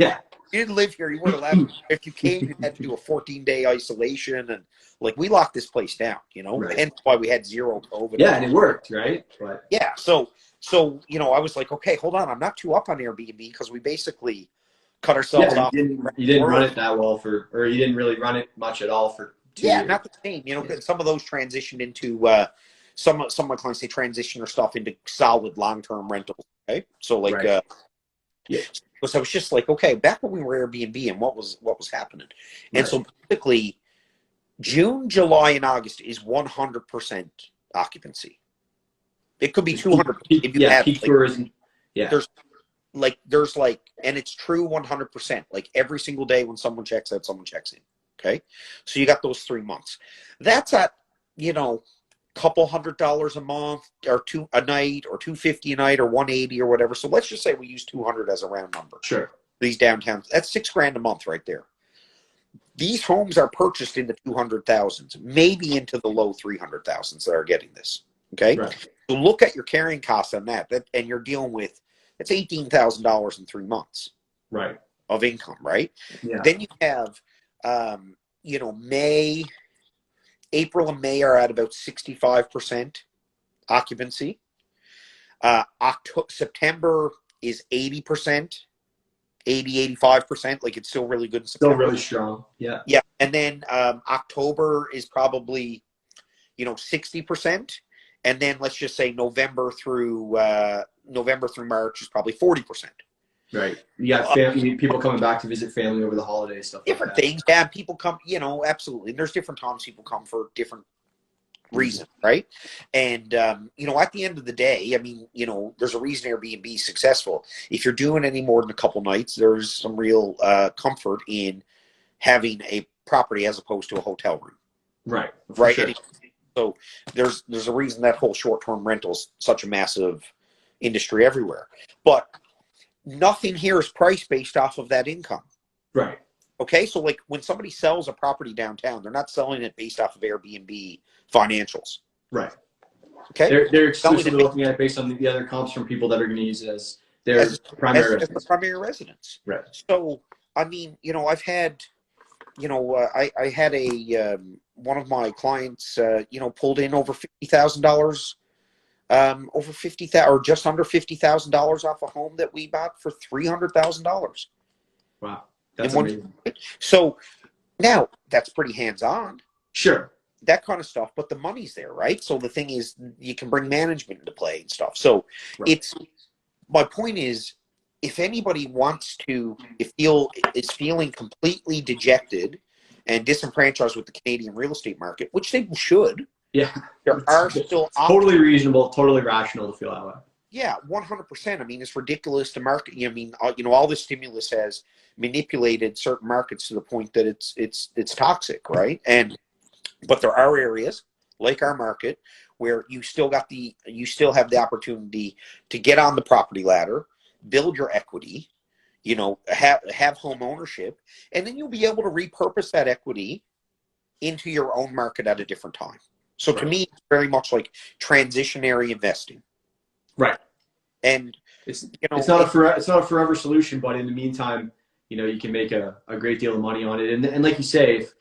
didn't live here, you weren't allowed. If you came, you had to do a 14-day isolation, and like we locked this place down. Right. Hence why we had zero COVID. Yeah, and it worked, right? But yeah, so I was like, okay, hold on, I'm not too up on Airbnb because we basically cut ourselves off. You didn't run it that well or you didn't really run it much at all for 2 years. Not the same. Some of those transitioned into some of my clients, they transition their stuff into solid long-term rentals. Okay, so like so I was just like, okay, back when we were Airbnb and what was happening, and so basically June, July, and August is 100% occupancy. It could be 200 if you have peak tourism. Yeah, there's and it's true 100%. Like every single day when someone checks out, someone checks in. Okay, so you got those 3 months. That's at couple $100 a month or a night or $250 a night or $180 or whatever. So let's just say we use 200 as a round number. Sure. These downtowns, that's $6,000 a month right there. These homes are purchased in the 200,000s, maybe into the low 300,000s that are getting this. Okay. Right. So look at your carrying costs on that and you're dealing with, it's $18,000 in 3 months. Right. Of income. Right. Yeah. Then you have, April and May are at about 65% occupancy. September is 80%, 85%. Like it's still really good in September. Still really strong. Yeah. Yeah. And then October is probably, 60%. And then let's just say November through March is probably 40%. Right. You got family, people coming back to visit family over the holidays, stuff different like that. Things. Yeah, people come, absolutely. And there's different times people come for different reasons, right? And, at the end of the day, I mean, there's a reason Airbnb is successful. If you're doing any more than a couple nights, there's some real comfort in having a property as opposed to a hotel room. Right. Right. Sure. So there's a reason that whole short-term rental is such a massive industry everywhere. But nothing here is priced based off of that income. Right. Okay. So like when somebody sells a property downtown, they're not selling it based off of Airbnb financials. Right. Okay. They're exclusively looking at it based on the other comps from people that are going to use it as their primary residence. As the primary residence. Right. So, I mean, I've had, I had one of my clients, pulled in over $50,000 over 50,000 or just under $50,000 off a home that we bought for $300,000. Wow, that's amazing. So now that's pretty hands-on. Sure, that kind of stuff, but the money's there, right? So the thing is, you can bring management into play and stuff. So my point is, if anybody wants to is feeling completely dejected and disenfranchised with the Canadian real estate market, which they should. Yeah, there are still totally reasonable, totally rational to feel that way. Yeah, 100%. I mean, it's ridiculous to market. I mean, all this stimulus has manipulated certain markets to the point that it's toxic, right? But there are areas like our market where you still have the opportunity to get on the property ladder, build your equity, have home ownership, and then you'll be able to repurpose that equity into your own market at a different time. So to me, it's very much like transitionary investing. Right. And it's you know, it's not a forever solution, but in the meantime, you can make a great deal of money on it. And like you say, if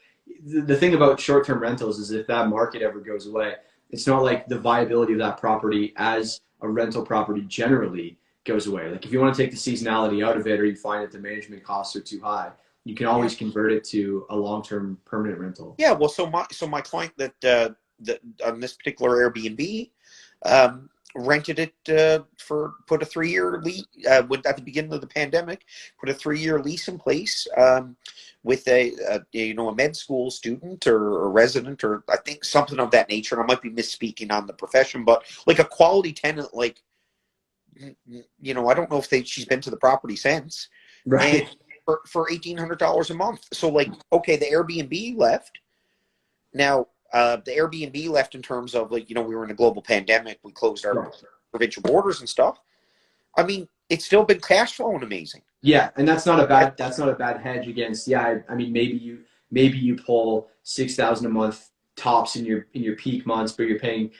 the thing about short-term rentals is if that market ever goes away, it's not like the viability of that property as a rental property generally goes away. Like if you want to take the seasonality out of it, or you find that the management costs are too high, you can always convert it to a long-term permanent rental. yeah. Well, so my client that on this particular Airbnb, rented it put a 3-year lease at the beginning of the pandemic, put a 3-year lease in place, with a med school student or a resident, or I think something of that nature. And I might be misspeaking on the profession, but like a quality tenant, like, I don't know if she's been to the property since, and Right. for $1,800 a month. So like, okay, the Airbnb left. Now, the Airbnb left in terms of like, we were in a global pandemic. We closed our provincial borders and stuff. I mean, it's still been cash flowing amazing. Yeah, and that's not a bad hedge against. Yeah, I mean maybe you pull 6,000 a month tops in your peak months, but you're paying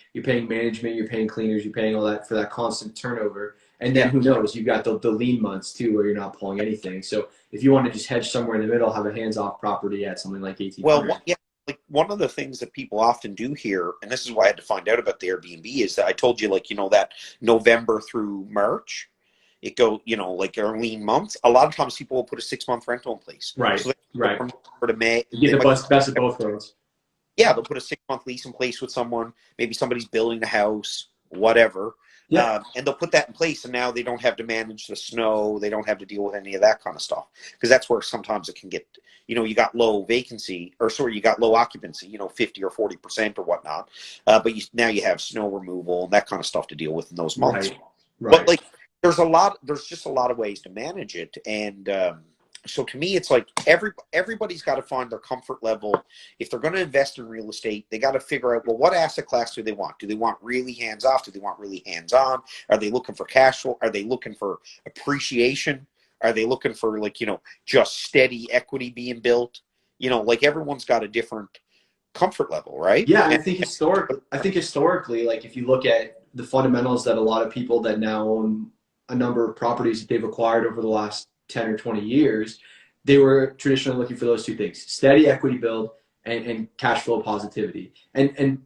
management, you're paying cleaners, you're paying all that for that constant turnover. And then who knows? You've got the lean months too, where you're not pulling anything. So if you want to just hedge somewhere in the middle, have a hands-off property at something like 1,800. Well, yeah, like one of the things that people often do here, and this is why I had to find out about the Airbnb, is that I told you, like, that November through March, it go, like our lean months. A lot of times people will put a 6-month rental in place. Right, So right. To May, You get the best of both worlds. Yeah, they'll put a 6-month lease in place with someone. Maybe somebody's building a house, whatever. Yeah. And they'll put that in place, and now they don't have to manage the snow. They don't have to deal with any of that kind of stuff, because that's where sometimes it can get, you got low vacancy, or sorry, you got low occupancy, 50 or 40% or whatnot. But now you have snow removal and that kind of stuff to deal with in those months. Right. But like, there's just a lot of ways to manage it. And so to me, it's like everybody's got to find their comfort level. If they're going to invest in real estate, they got to figure out, well, what asset class do they want? Do they want really hands off? Do they want really hands on? Are they looking for cash flow? Are they looking for appreciation? Are they looking for, like, just steady equity being built? Like, everyone's got a different comfort level, right? Yeah, and I think historically, like if you look at the fundamentals that a lot of people that now own a number of properties that they've acquired over the last 10 or 20 years, they were traditionally looking for those two things: steady equity build and cash flow positivity. And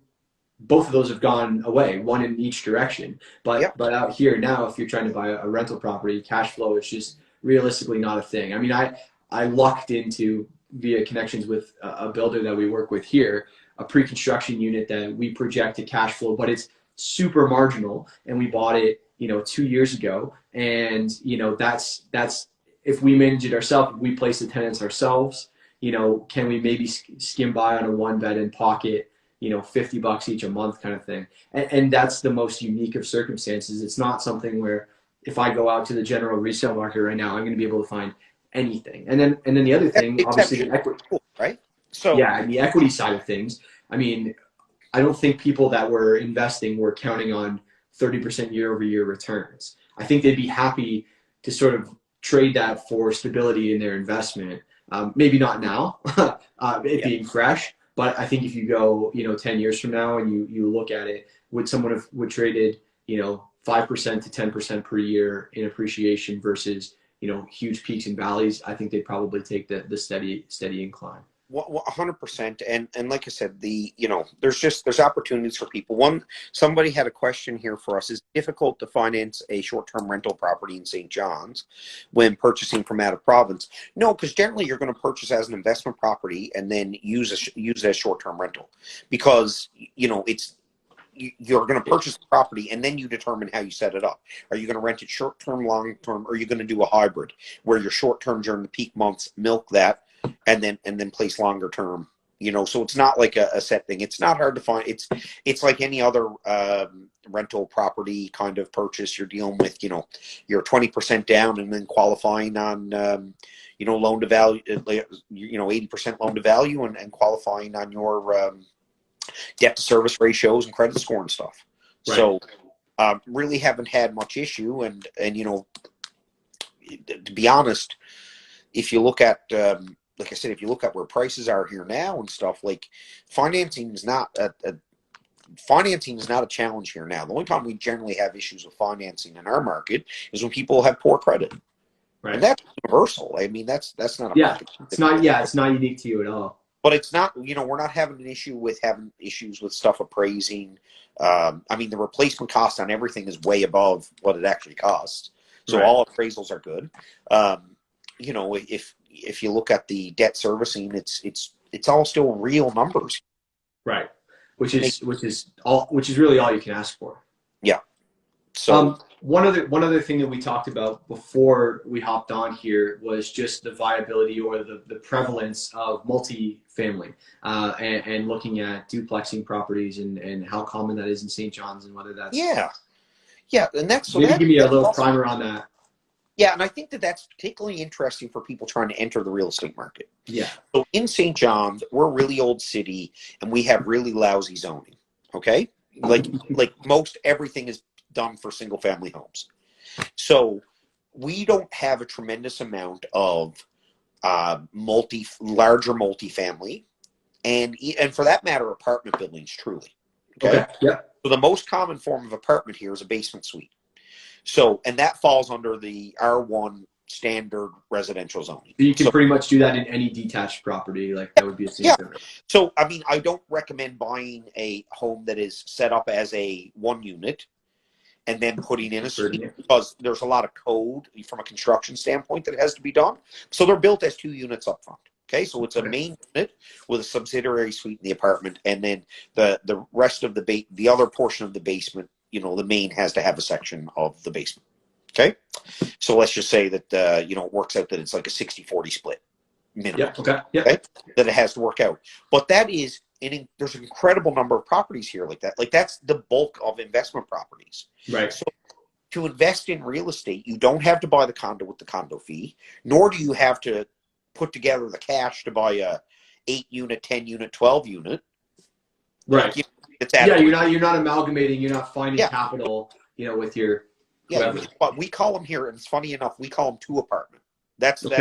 both of those have gone away, one in each direction. But out here now, if you're trying to buy a rental property, cash flow is just realistically not a thing. I mean, I lucked into, via connections with a builder that we work with here, a pre-construction unit that we project to cash flow, but it's super marginal, and we bought it 2 years ago. And that's if we manage it ourselves, if we place the tenants ourselves, can we maybe skim by on a 1-bed and pocket $50 each a month kind of thing. And that's the most unique of circumstances. It's not something where if I go out to the general resale market right now, I'm going to be able to find anything. And then the other thing, obviously, the equity, right? So yeah, and the equity side of things. I mean, I don't think people that were investing were counting on 30% year-over-year returns. I think they'd be happy to sort of trade that for stability in their investment. Maybe not now, being fresh, but I think if you go 10 years from now and you look at it, would someone have traded 5% to 10% per year in appreciation versus huge peaks and valleys? I think they'd probably take the steady incline. 100%. And like I said, there's opportunities for people. Somebody had a question here for us: is it difficult to finance a short-term rental property in St. John's when purchasing from out of province? No, because generally you're going to purchase as an investment property and then use it as short-term rental, because you're going to purchase the property and then you determine how you set it up. Are you going to rent it short-term, long-term, or are you going to do a hybrid where you're short-term during the peak months, milk that, and then place longer term? So it's not like a set thing. It's not hard to find. It's like any other rental property kind of purchase. You're dealing with, you're 20% down and then qualifying on, loan to value, 80% loan to value, and qualifying on your debt to service ratios and credit score and stuff. Right. So really haven't had much issue. And to be honest, if you look at, like I said, if you look at where prices are here now and stuff, like, financing is not financing is not a challenge here now. The only time we generally have issues with financing in our market is when people have poor credit. Right. And that's universal. I mean, that's not a yeah. It's not it's not unique to you at all. But it's not, we're not having having issues with stuff appraising. I mean, the replacement cost on everything is way above what it actually costs. So all appraisals are good. If you look at the debt servicing, it's all still real numbers. Right. Which is really all you can ask for. Yeah. So one other thing that we talked about before we hopped on here was just the viability or the prevalence of multifamily and looking at duplexing properties and how common that is in St. John's and whether that's and that's maybe give me a little primer on that. Yeah, and I think that's particularly interesting for people trying to enter the real estate market. Yeah. So in St. John's, we're a really old city, and we have really lousy zoning. Okay, like most everything is done for single family homes. So we don't have a tremendous amount of larger multifamily, and for that matter, apartment buildings. Truly. Okay. Yeah. So the most common form of apartment here is a basement suite. So, and that falls under the R1 standard residential zoning. So you can pretty much do that in any detached property. Like that would be a thing. So, I mean, I don't recommend buying a home that is set up as a 1 unit and then putting in a suite because there's a lot of code from a construction standpoint that has to be done. So they're built as 2 units up front. Okay, so it's a main unit with a subsidiary suite in the apartment, and then the rest of the other portion of the basement, the main has to have a section of the basement. Okay, so let's just say that it works out that it's like a 60-40 split minimum. Okay, that it has to work out. But that is there's an incredible number of properties here like that. Like that's the bulk of investment properties. Right. So to invest in real estate, you don't have to buy the condo with the condo fee, nor do you have to put together the cash to buy a 8-unit, 10-unit, 12-unit. Right. You're not amalgamating. You're not finding capital. With your but we call them here, and it's funny enough, we call them 2 apartment. That's so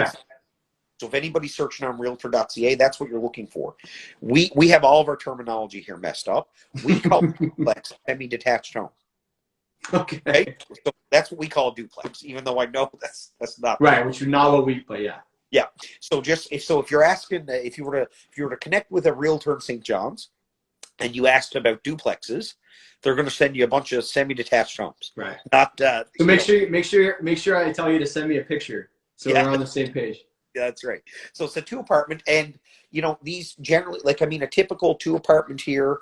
if anybody's searching on Realtor.ca, that's what you're looking for. We have all of our terminology here messed up. We call duplex semi-detached home. Okay. So that's what we call a duplex, even though I know that's not right, which is not what we. But yeah. Yeah. So if you're asking, if you were to connect with a realtor in St. John's, and you asked about duplexes, they're going to send you a bunch of semi-detached homes. Right. Not. So make sure I tell you to send me a picture so we're on the same page. Yeah, that's right. So it's a 2 apartment, and these generally, a typical 2 apartment here.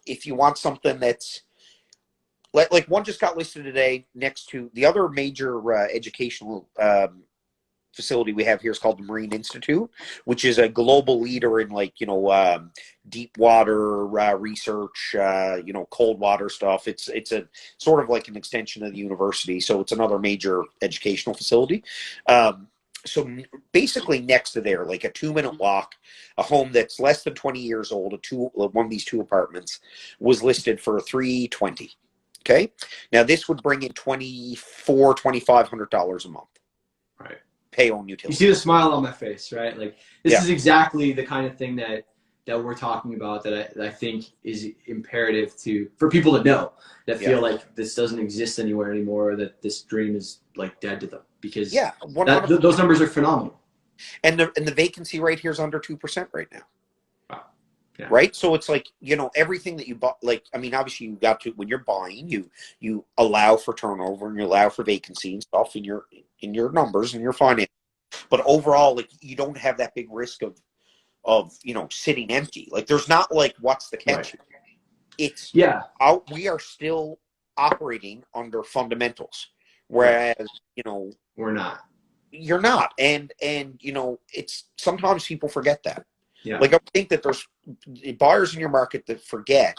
If you want something that's like one just got listed today next to the other major educational facility we have here is called the Marine Institute, which is a global leader in deep water research, cold water stuff. It's a sort of like an extension of the university. So it's another major educational facility. So basically next to there, like a 2-minute walk, a home that's less than 20 years old, one of these 2 apartments was listed for $320. Okay. Now this would bring in $2,500 a month. Right. Pay own utilities. You see the smile on my face, right? Like this is exactly the kind of thing that we're talking about that I think is imperative for people to know that feel like this doesn't exist anywhere anymore, or that this dream is like dead to them, because those numbers are phenomenal. And the vacancy rate here is under 2% right now. Wow. Yeah. Right. So it's like, everything that you bought, obviously you got to, when you're buying, you allow for turnover and you allow for vacancy and stuff in your numbers and your finance. But overall, you don't have that big risk of sitting empty. There's not what's the catch? Right. It's we are still operating under fundamentals, whereas we're not. You're not, and it's sometimes people forget that. Yeah. I think that there's buyers in your market that forget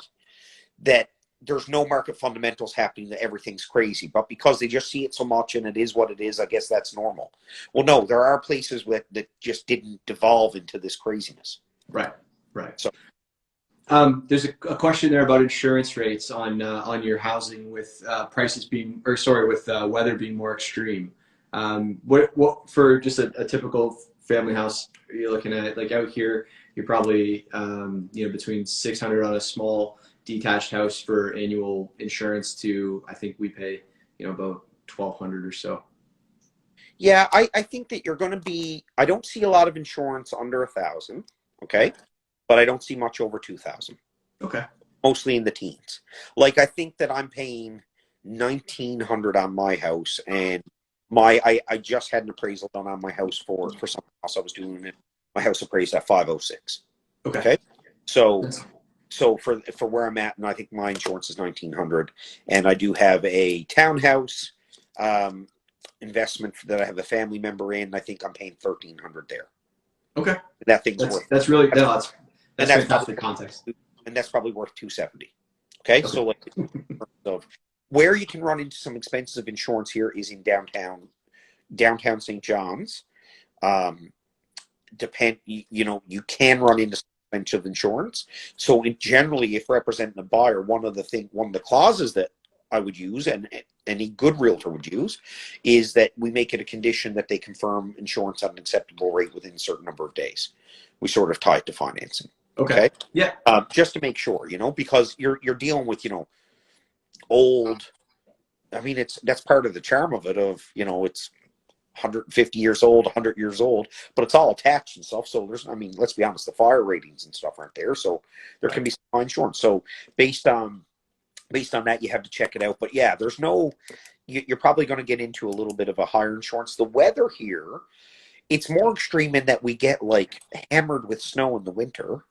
that there's no market fundamentals happening, that everything's crazy, but because they just see it so much and it is what it is, I guess that's normal. Well, no, there are places that just didn't devolve into this craziness. Right. So, there's a question there about insurance rates on your housing with with weather being more extreme. What for just a typical family house you're looking at? Out here, you're probably between $600 on a small detached house for annual insurance to, I think we pay, about 1,200 or so. Yeah, I think that you're going to be. I don't see a lot of insurance under 1,000. Okay, but I don't see much over 2,000. Okay. Mostly in the teens. Like I think that I'm paying 1,900 on my house, and I just had an appraisal done on my house for something else I was doing it. My house appraised at 506. Okay. So for where I'm at, and I think my insurance is 1,900, and I do have a townhouse investment that I have a family member in. I think I'm paying 1,300 there. Okay. That thing's worth. That's really that's fantastic probably, context. And that's probably worth 270. Okay, so like, so where you can run into some expensive insurance here is in downtown St. John's. You can run into some expensive insurance. So generally, if representing a buyer, one of the clauses that I would use, and any good realtor would use, is that we make it a condition that they confirm insurance at an acceptable rate within a certain number of days. We sort of tie it to financing. Okay. Yeah. Just to make sure, because you're dealing with, old. I mean, that's part of the charm of it. It's 150 years old, 100 years old, but it's all attached and stuff. So let's be honest, the fire ratings and stuff aren't there, so there can be some insurance. So based on that, you have to check it out. But yeah, you're probably going to get into a little bit of a higher insurance. The weather here, it's more extreme in that we get like hammered with snow in the winter,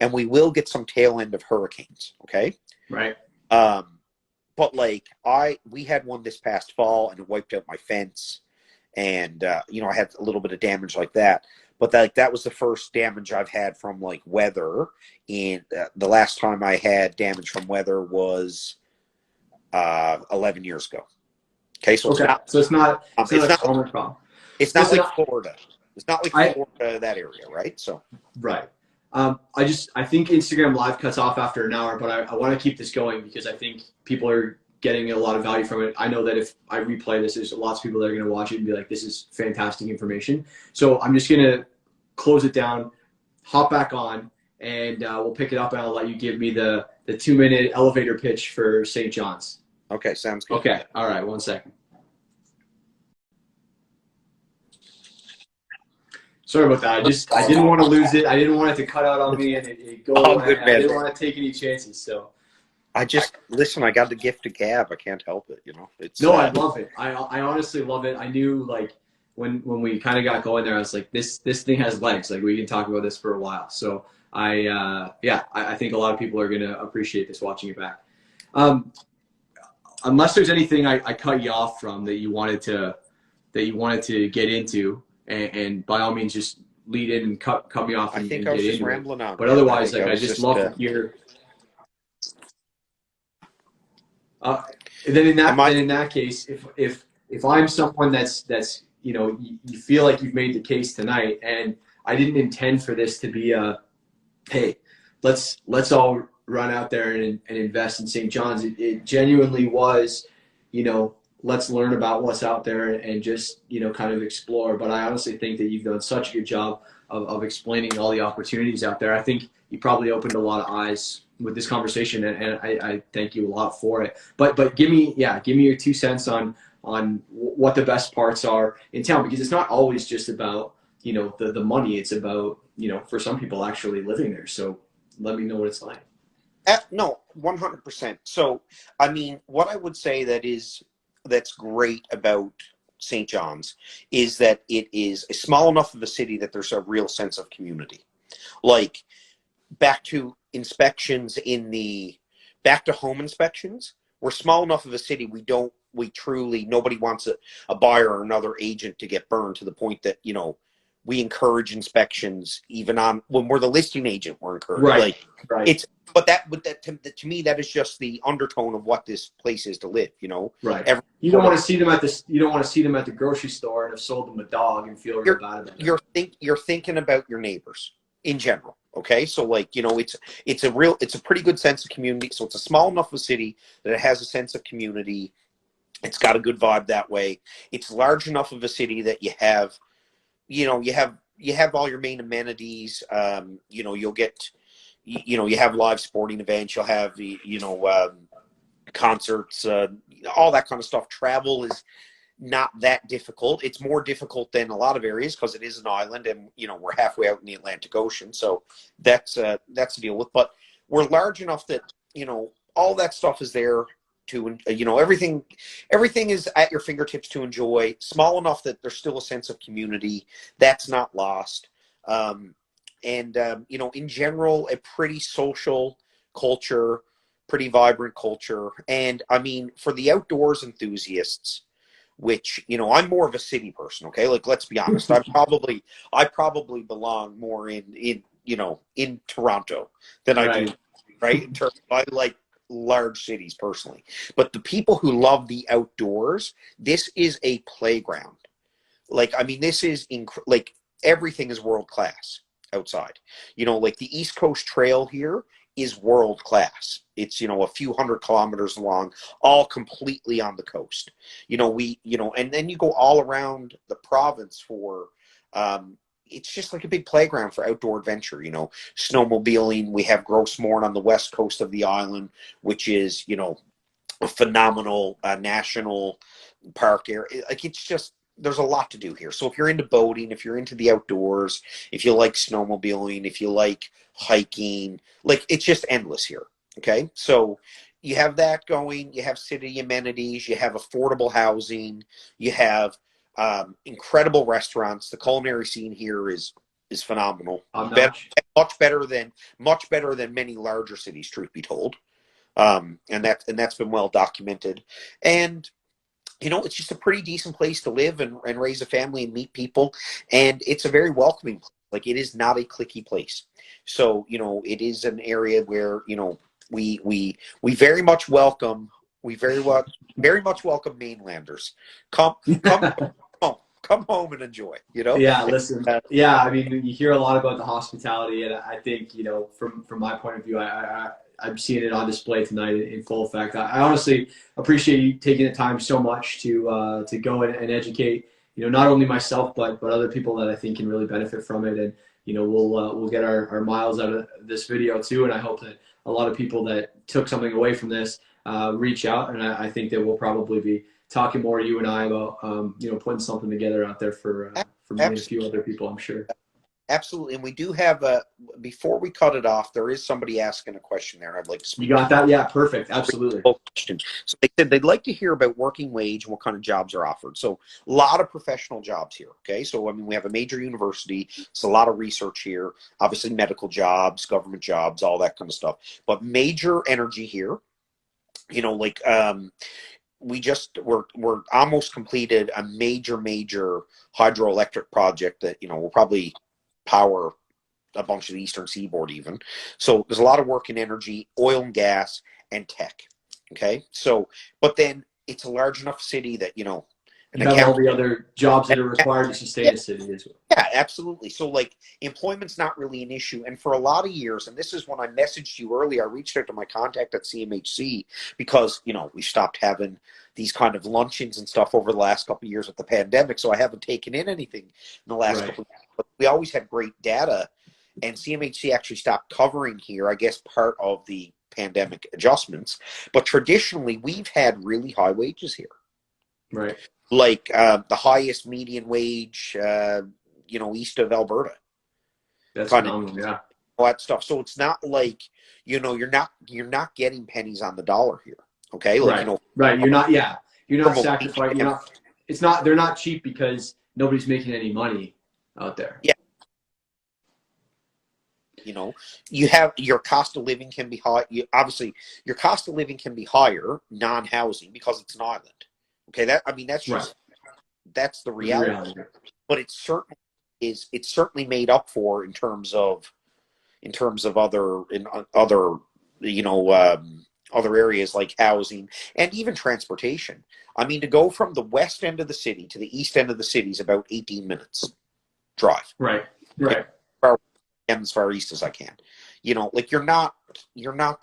and we will get some tail end of hurricanes. Okay. Right. But like we had one this past fall, and it wiped out my fence, and I had a little bit of damage like that. But that was the first damage I've had from like weather. And the last time I had damage from weather was 11 years ago. Okay, so it's not a common problem. It's not like Florida. It's not like Florida, that area, right? So right. I think Instagram Live cuts off after an hour, but I want to keep this going because I think people are getting a lot of value from it. I know that if I replay this, there's lots of people that are going to watch it and be like, this is fantastic information. So I'm just going to close it down, hop back on, and we'll pick it up, and I'll let you give me the 2-minute elevator pitch for St. John's. Okay, sounds good. Okay, all right, 1 second. Sorry about that. I didn't want to lose it. I didn't want it to cut out on me and it go away. I didn't want to take any chances. So listen. I got the gift of gab. I can't help it. I love it. I honestly love it. I knew like when we kind of got going there, I was like, this thing has legs. Like we can talk about this for a while. So I think a lot of people are going to appreciate this watching it back. Unless there's anything I cut you off from that you wanted to get into. And by all means, just lead in and cut me off. I think I was just rambling on. But otherwise, I just love to hear. And then in that case, if I'm someone that's you feel like you've made the case tonight, and I didn't intend for this to be hey, let's all run out there and invest in St. John's. It genuinely was, let's learn about what's out there and just, kind of explore. But I honestly think that you've done such a good job of explaining all the opportunities out there. I think you probably opened a lot of eyes with this conversation, and I thank you a lot for it. But give me your 2 cents on what the best parts are in town, because it's not always just about, the money. It's about, for some people actually living there. So let me know what it's like. No, 100%. So, I mean, what I would say that's great about St. John's is that it is a small enough of a city that there's a real sense of community. Like back to home inspections, we're small enough of a city. Nobody wants a buyer or another agent to get burned to the point that, we encourage inspections even on when we're the listing agent. We're encouraged. Right. But to me, that is just the undertone of what this place is to live. Right. You don't want to see them at the grocery store and have sold them a dog and feel real bad about it. You're thinking about your neighbors in general. Okay, so it's a pretty good sense of community. So it's a small enough of a city that it has a sense of community. It's got a good vibe that way. It's large enough of a city that you have all your main amenities. You'll get you know, you have live sporting events, you'll have concerts, all that kind of stuff. Travel is not that difficult. It's more difficult than a lot of areas because it is an island, and you know, we're halfway out in the Atlantic Ocean, so that's to deal with. But we're large enough that, you know, all that stuff is there to, you know, everything is at your fingertips to enjoy. Small enough that there's still a sense of community that's not lost. You know, in general, a pretty social culture, pretty vibrant culture. And I mean, for the outdoors enthusiasts, which, you know, I'm more of a city person, okay? Like, let's be honest. I probably belong more in you know, in Toronto than I do, right? In terms of, I like large cities personally. But the people who love the outdoors, this is a playground. Like, I mean, this is like, everything is world class outside. You know, like the East Coast Trail here is world class. It's, you know, a few 100 kilometers long, all completely on the coast. You know, and then you go all around the province for, it's just like a big playground for outdoor adventure, you know, snowmobiling. We have Gross Mourne on the west coast of the island, which is, you know, a phenomenal national park area. Like, it's just, there's a lot to do here. So if you're into boating, if you're into the outdoors, if you like snowmobiling, if you like hiking, like, it's just endless here. Okay. So you have that going, you have city amenities, you have affordable housing, you have incredible restaurants. The culinary scene here is phenomenal. Much better than many larger cities, truth be told. And that's been well documented. And you know, it's just a pretty decent place to live and raise a family and meet people. And it's a very welcoming place. Like, it is not a cliquey place. So, you know, it is an area where, you know, we very much welcome, very much welcome Mainlanders. Come home, come home and enjoy, you know? Yeah, listen. Yeah, I mean, you hear a lot about the hospitality, and I think, you know, from my point of view, I'm seeing it on display tonight in full effect. I honestly appreciate you taking the time so much to go and educate, you know, not only myself but other people that I think can really benefit from it. And you know, we'll get our miles out of this video too. And I hope that a lot of people that took something away from this reach out. And I think that we'll probably be talking more, you and I, about you know, putting something together out there for me and a few other people, I'm sure. Absolutely. And we do have before we cut it off, there is somebody asking a question there, and I'd like to speak. You got that? Yeah, perfect. Absolutely. So they said they'd like to hear about working wage and what kind of jobs are offered. So a lot of professional jobs here. Okay. So, I mean, we have a major university. It's a lot of research here, obviously medical jobs, government jobs, all that kind of stuff, but major energy here, you know, like, we're almost completed a major hydroelectric project that, you know, will probably power a bunch of the eastern seaboard even. So there's a lot of work in energy, oil and gas, and tech. Okay. So, but then it's a large enough city that, you know, you have all the other jobs that are required to sustain a city as well. Yeah, absolutely. So, like, employment's not really an issue. And for a lot of years, and this is when I messaged you earlier, I reached out to my contact at CMHC because, you know, we stopped having these kind of luncheons and stuff over the last couple of years with the pandemic. So I haven't taken in anything in the last couple of years. But we always had great data. And CMHC actually stopped covering here, I guess, part of the pandemic adjustments. But traditionally, we've had really high wages here. Right. Like the highest median wage, you know, east of Alberta. That's phenomenal, yeah. All that stuff. So it's not like, you know, you're not getting pennies on the dollar here. Okay, like, right. You know, right. You're not sacrificing. They're not cheap because nobody's making any money out there. Yeah. You know, you have your cost of living can be high. Obviously, your cost of living can be higher non-housing because it's an island. Okay, that's just that's the reality. But it certainly made up for in terms of other you know, other areas like housing and even transportation. I mean, to go from the west end of the city to the east end of the city is about 18 minutes drive. Right. As far east as I can. You know, like you're not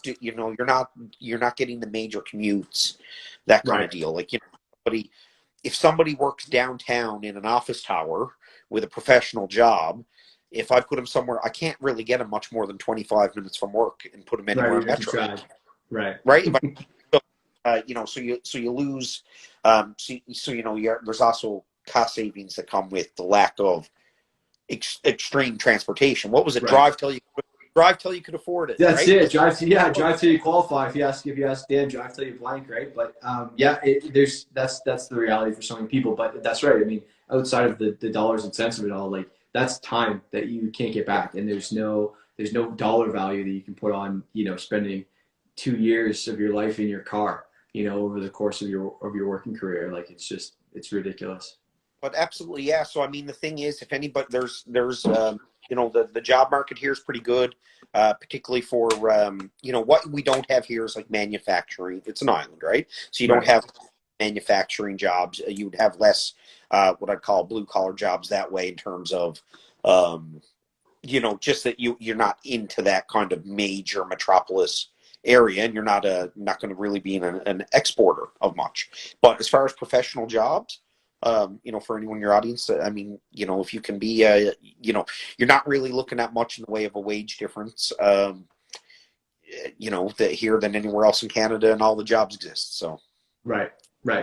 getting the major commutes, that kind of deal. Like, you know, if somebody works downtown in an office tower with a professional job, if I put him somewhere, I can't really get him much more than 25 minutes from work and put him anywhere in Metro. Right. Right. You know, so you lose. You know, there's also cost savings that come with the lack of extreme transportation. What was it? Drive till you could afford it. That's right? it. Drive till you qualify. If you ask Dan, drive till you blank, right? But that's the reality for so many people. But that's right. I mean, outside of the dollars and cents of it all, like that's time that you can't get back, and there's no dollar value that you can put on, you know, spending 2 years of your life in your car, you know, over the course of your working career. Like it's ridiculous. But absolutely, yeah. So I mean, the thing is, if anybody, there's you know, the job market here is pretty good, particularly for you know, what we don't have here is like manufacturing. It's an island, right? So you don't have manufacturing jobs. You would have less what I'd call blue collar jobs that way, in terms of you know, just that you're not into that kind of major metropolis area, and you're not going to really be an exporter of much. But as far as professional jobs, you know, for anyone in your audience, I mean, you know, if you can be, you know, you're not really looking at much in the way of a wage difference, you know, here than anywhere else in Canada, and all the jobs exist. So right.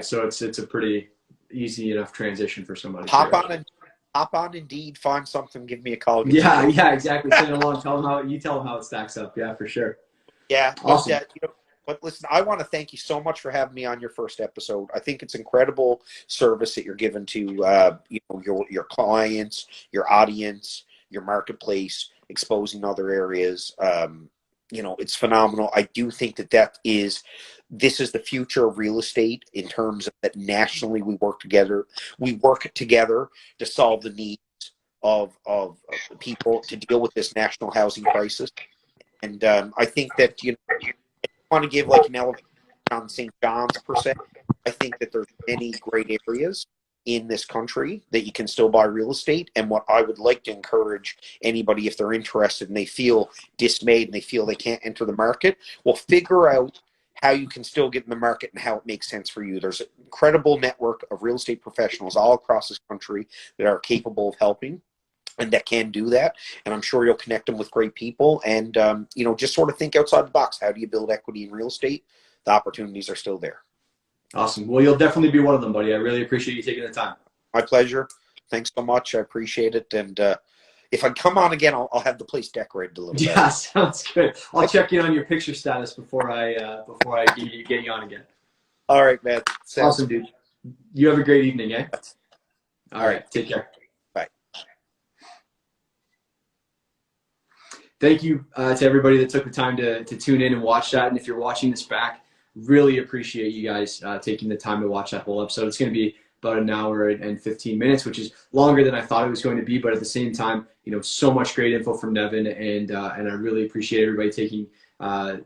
So it's a pretty easy enough transition for somebody. Hop on Indeed, find something, give me a call. Yeah, exactly. Send it along. Tell them how it stacks up. Yeah, for sure. Yeah, awesome. You know, but listen, I want to thank you so much for having me on your first episode. I think it's incredible service that you're giving to you know, your clients, your audience, your marketplace, exposing other areas. You know, it's phenomenal. I do think this is the future of real estate, in terms of that nationally we work together. We work together to solve the needs of people, to deal with this national housing crisis. And I think that, you know, I want to give like an elevation on St. John's per se. I think that there's many great areas in this country that you can still buy real estate. And what I would like to encourage anybody, if they're interested and they feel dismayed and they feel they can't enter the market, well, figure out how you can still get in the market and how it makes sense for you. There's an incredible network of real estate professionals all across this country that are capable of helping, and that can do that. And I'm sure you'll connect them with great people. And, you know, just sort of think outside the box. How do you build equity in real estate? The opportunities are still there. Awesome. Well, you'll definitely be one of them, buddy. I really appreciate you taking the time. My pleasure. Thanks so much. I appreciate it. And if I come on again, I'll have the place decorated a little bit. Yeah, sounds good. I'll check in on your picture status before I get you on again. All right, man. Awesome, dude. You have a great evening, eh? All right. Take care. Thank you to everybody that took the time to tune in and watch that. And if you're watching this back, really appreciate you guys taking the time to watch that whole episode. It's going to be about an hour and 15 minutes, which is longer than I thought it was going to be. But at the same time, you know, so much great info from Nevin, and I really appreciate everybody taking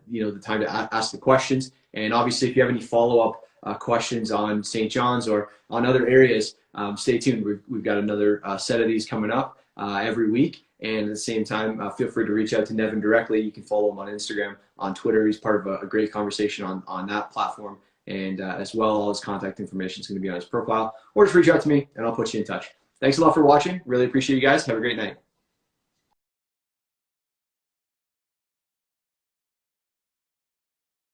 you know, the time to ask the questions. And obviously, if you have any follow-up questions on St. John's or on other areas, stay tuned. We've got another set of these coming up every week. And at the same time, feel free to reach out to Nevin directly. You can follow him on Instagram, on Twitter. He's part of a great conversation on that platform. And as well, all his contact information is going to be on his profile. Or just reach out to me, and I'll put you in touch. Thanks a lot for watching. Really appreciate you guys. Have a great night.